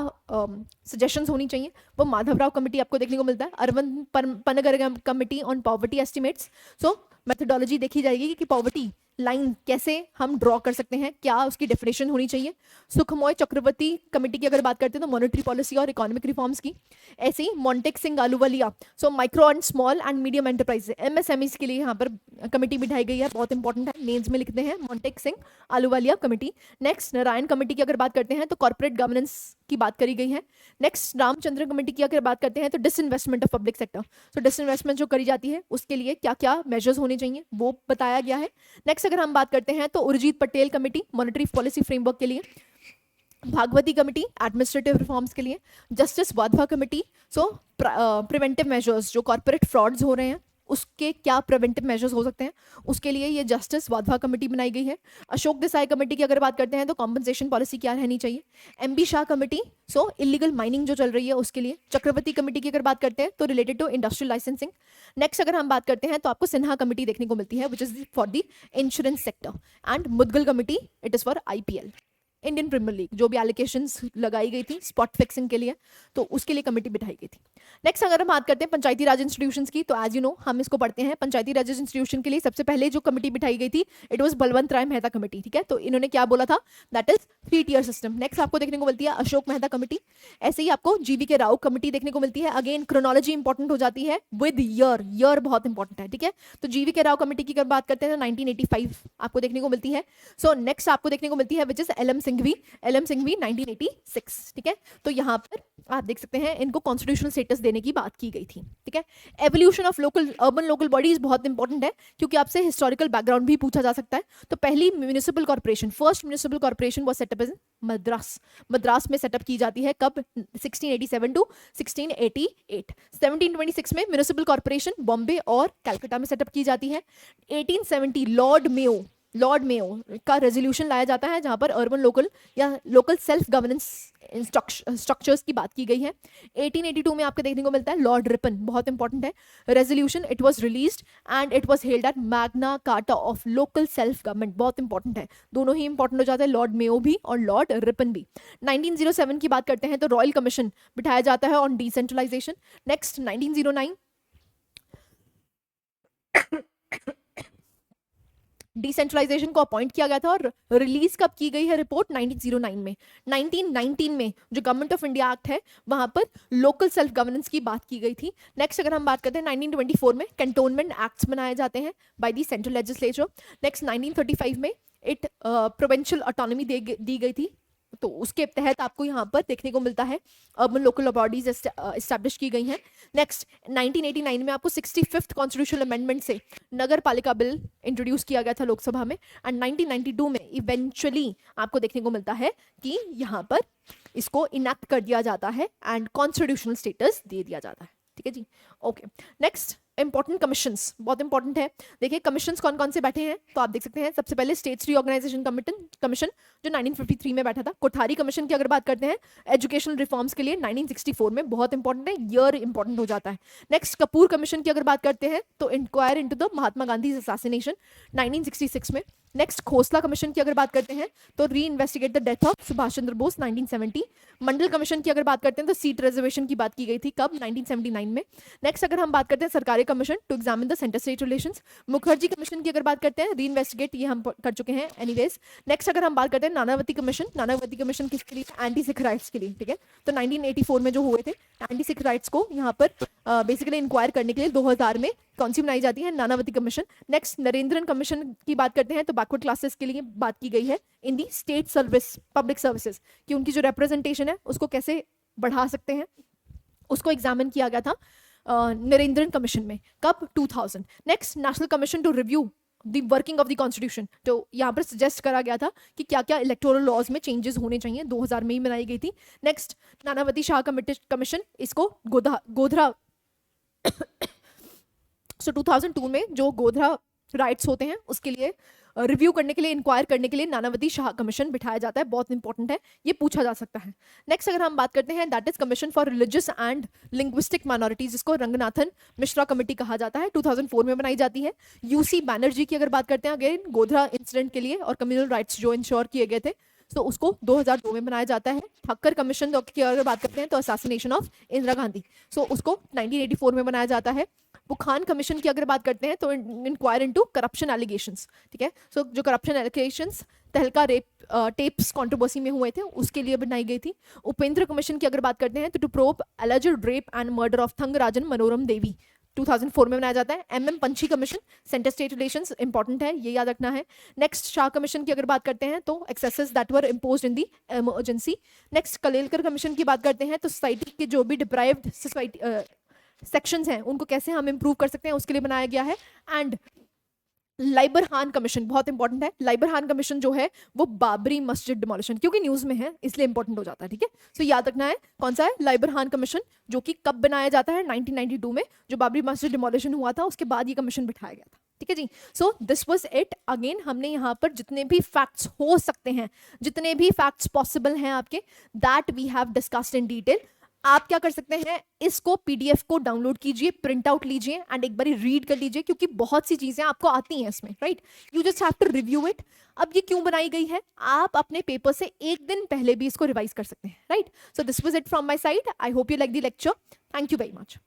सजेशंस होनी चाहिए वो माधवराव कमेटी आपको देखने को मिलता है। Arvind Panagariya committee on poverty estimates, so methodology देखी जाएगी कि पॉवर्टी लाइन कैसे हम ड्रॉ कर सकते हैं, क्या उसकी डेफिनेशन होनी चाहिए। सुखमोय चक्रवर्ती कमेटी की अगर बात करते हैं तो मॉनेटरी पॉलिसी और इकोनॉमिक रिफॉर्म्स की। ऐसे ही Montek Singh Ahluwalia, so micro and small and medium enterprise MSMEs के लिए यहाँ पर कमेटी बिठाई गई है, बहुत इंपॉर्टेंट है, नेम्स में लिखते हैं Montek Singh Ahluwalia committee. Next Narayan committee की अगर बात करते हैं तो कॉर्पोरेट गवर्नेंस की बात करी गई है। नेक्स्ट रामचंद्र कमेटी की अगर बात करते हैं तो डिसइन्वेस्टमेंट ऑफ पब्लिक सेक्टर, तो डिसइन्वेस्टमेंट जो करी जाती है उसके लिए क्या क्या मेजर्स होने चाहिए वो बताया गया है। नेक्स्ट अगर हम बात करते हैं तो Urjit Patel committee monetary policy framework के लिए। भागवती कमेटी एडमिनिस्ट्रेटिव रिफॉर्म्स के लिए। जस्टिस वाधवा कमेटी, सो प्रिवेंटिव मेजर्स जो कॉर्पोरेट फ्रॉड्स हो रहे हैं उसके क्या प्रिवेंटिव मेजर्स हो सकते हैं उसके लिए ये जस्टिस वाधवा कमेटी बनाई गई है। अशोक देसाई कमेटी की अगर बात करते हैं तो कॉम्पनसेशन पॉलिसी क्या रहनी चाहिए। एमबी शाह कमेटी, सो इलीगल माइनिंग जो चल रही है उसके लिए। चक्रवर्ती कमेटी की अगर बात करते हैं तो related to industrial licensing. Next अगर हम बात करते हैं तो आपको सिन्हा कमेटी देखने को मिलती है which is for the insurance sector. And Mudgal committee it is for IPL Indian premier league, जो भी एलोकेशंस लगाई गई थी स्पॉट फिक्सिंग के लिए तो उसके लिए कमेटी बिठाई गई थी। नेक्स्ट अगर हम बात करते हैं पंचायती राज इंस्टीट्यूशंस की, तो एज यू नो हम इसको पढ़ते हैं। पंचायती राज इंस्टीट्यूशन के लिए सबसे पहले जो कमेटी बिठाई गई थी it was Balwant Rai Mehta committee, ठीक है। तो इन्होंने क्या बोला था, that is 3 tier system. Next आपको देखने को मिलती है अशोक मेहता कमेटी। ऐसे ही आपको जीवी के राव कमेटी देखने को मिलती है। अगेन क्रोनोलॉजी इंपॉर्टेंट हो जाती है विद ईयर बहुत इंपॉर्टेंट है, ठीक है। तो जीवी के राव कमेटी की अगर बात करते हैं 1985 आपको देखने को मिलती है। सो नेक्स्ट आपको देखने को मिलती है which is L M Singhvi 1986, ठीक है। तो यहाँ पर आप देख सकते हैं इनको कॉन्स्टिट्यूशनल स्टेटस देने की बात की गई थी, ठीक है। Evolution of local urban local bodies बहुत इंपॉर्टेंट है क्योंकि आपसे हिस्टोरिकल बैकग्राउंड भी पूछा जा सकता है। तो पहली municipal corporation, first municipal corporation was set up in Madras, Madras में सेटअप की जाती है कब, 1687 टू 1688। 1726 में म्यूनिसिपल कॉर्पोरेशन बॉम्बे और कलकत्ता में सेटअप की जाती है। 1870 लॉर्ड मेयो का रेजोल्यूशन लाया जाता है जहां पर अर्बन लोकल या लोकल सेल्फ गवर्नेंस स्ट्रक्चर्स की बात की गई है। 1882 में आपको देखने को मिलता है लॉर्ड रिपन, बहुत इंपॉर्टेंट है resolution, it was released and it was held at Magna carta of local self government, बहुत इंपॉर्टेंट है, दोनों ही इंपॉर्टेंट हो जाते हैं, लॉर्ड मेयो भी और लॉर्ड रिपन भी। 1907 की बात करते हैं तो रॉयल कमीशन बिठाया जाता है ऑन डिसेंट्रलाइजेशन। नेक्स्ट 1909 डिसेंट्रलाइजेशन को अपॉइंट किया गया था और रिलीज कब की गई है रिपोर्ट, 1909 में। 1919 में जो गवर्नमेंट ऑफ इंडिया एक्ट है वहां पर लोकल सेल्फ गवर्नेंस की बात की गई थी। नेक्स्ट अगर हम बात करते हैं 1924 में कैंटोनमेंट एक्ट्स बनाए जाते हैं by the central legislature. Next 1935 में इट प्रोविंशियल ऑटोनॉमी दी गई थी, तो उसके तहत आपको यहाँ पर देखने को मिलता है अर्बन लोकल बॉडीज एस्टैब्लिश की गई हैं। नेक्स्ट 1989 में आपको 65th कॉन्स्टिट्यूशनल अमेंडमेंट से नगर पालिका बिल इंट्रोड्यूस किया गया था लोकसभा में एंड 1992 में इवेंचुअली आपको देखने को मिलता है कि यहाँ पर इसको इनैक्ट कर दिया जाता है एंड कॉन्स्टिट्यूशनल स्टेटस दे दिया जाता है, ठीक है जी। ओके, नेक्स्ट इंपॉर्टेंट कमीशंस, बहुत इंपॉर्टेंट है। देखिए कमीशंस कौन कौन से बैठे हैं, तो आप देख सकते हैं सबसे पहले स्टेट्स रीऑर्गेनाइजेशन कमीशन जो 1953 में बैठा था। कोठारी कमीशन की अगर बात करते हैं एजुकेशनल रिफॉर्म्स के लिए 1964 में, बहुत इंपॉर्टेंट है, ईयर इंपॉर्टेंट हो जाता है। नेक्स्ट कपूर कमीशन की अगर बात करते हैं तो inquire into the Mahatma Gandhi assassination 1966 में। नेक्स्ट खोसला कमीशन की अगर बात करते हैं तो री investigate the death of Subhash Chandra Bose 1970। Mandal commission की अगर बात करते हैं तो सीट रिजर्वेशन की बात की गई थी कब, 1979 में। नेक्स्ट अगर हम बात करते हैं Sarkaria commission to examine the centre state relations. Mukherjee commission की अगर बात करते हैं री इन्वेस्टिगेट, ये हम कर चुके हैं एनीवेज। नेक्स्ट अगर हम बात करते हैं नानावती कमीशन किसके लिए, एंटी सिख राइट्स के लिए, ठीक है। तो 1984 में जो हुए थे एंटी सिख राइट्स को यहाँ पर बेसिकली इंक्वायर करने के लिए 2000 में कौन सी बनाई जाती है, Nanavati commission. Next Narendran commission की बात करते हैं तो बैकवर्ड क्लासेस के लिए बात की गई है in the state service, public services, कि उनकी जो रिप्रेजेंटेशन है उसको कैसे बढ़ा सकते हैं, उसको एग्जामिन किया गया था नरेंद्रन कमीशन में कब, 2000। Next national commission to review the working of the constitution, तो यहाँ पर सजेस्ट करा गया था कि क्या क्या इलेक्टोरल लॉज में चेंजेस होने चाहिए, 2000 में ही बनाई गई थी। नेक्स्ट नानावती शाह कमीशन, इसको गोधरा सो 2002 में जो गोधरा राइट्स होते हैं उसके लिए रिव्यू करने के लिए, इंक्वायर करने के लिए नानावती शाह कमीशन बिठाया जाता है, बहुत इंपॉर्टेंट है, ये पूछा जा सकता है। नेक्स्ट अगर हम बात करते हैं that is commission for religious and linguistic minorities, जिसको रंगनाथन मिश्रा कमेटी कहा जाता है, 2004 में बनाई जाती है। यूसी बैनर्जी की अगर बात करते हैं अगेन गोधरा इंसिडेंट के लिए और कम्युनल राइट्स जो इंश्योर किए गए थे, तो उसको 2002 में बनाया जाता है। ठक्कर कमीशन की अगर बात करते हैं तो असैसिनेशन ऑफ इंदिरा गांधी, सो उसको 1984 में बनाया जाता है। बुखान कमीशन की अगर बात करते हैं तो इंक्वायर इनटू करप्शन एलिगेशंस, ठीक है। सो जो करप्शन एलिगेशंस तहलका टेप्स कंट्रोवर्सी में हुए थे उसके लिए बनाई गई थी। उपेंद्र कमीशन की अगर बात करते हैं तो to probe alleged rape and murder of Thangjam Manorama Devi, 2004 में बनाया जाता है। MM Punchhi commission, centre state relations, important है, ये याद रखना है। नेक्स्ट शाह कमीशन की अगर बात करते हैं तो excesses that were imposed in the emergency. Next Kalelkar commission की बात करते हैं तो सोसाइटी के जो भी डिप्राइव्ड सोसाइटी सेक्शंस हैं उनको कैसे हम इंप्रूव कर सकते हैं उसके लिए बनाया गया है। एंड लाइबरहान कमीशन बहुत इंपॉर्टेंट है, लाइबरहान कमीशन जो है वो बाबरी मस्जिद डिमोलिशन, क्योंकि न्यूज में है इसलिए इंपॉर्टेंट हो जाता है, ठीक है। सो याद रखना है कौन सा है, लाइबरहान कमीशन, जो कि कब बनाया जाता है, 1992 में, जो बाबरी मस्जिद डिमोलिशन हुआ था उसके बाद ये कमीशन बिठाया गया था, ठीक है जी। So this was it. Again हमने यहाँ पर जितने भी फैक्ट्स हो सकते हैं, जितने भी फैक्ट्स पॉसिबल हैं आपके, that we have discussed in detail. आप क्या कर सकते हैं, इसको पीडीएफ को डाउनलोड कीजिए, प्रिंट आउट लीजिए एंड एक बार रीड कर लीजिए, क्योंकि बहुत सी चीजें आपको आती हैं इसमें, right. You just have to review it. अब ये क्यों बनाई गई है, आप अपने पेपर से एक दिन पहले भी इसको रिवाइज कर सकते हैं, right. So this was it from my side. I hope you like the lecture. Thank you very much.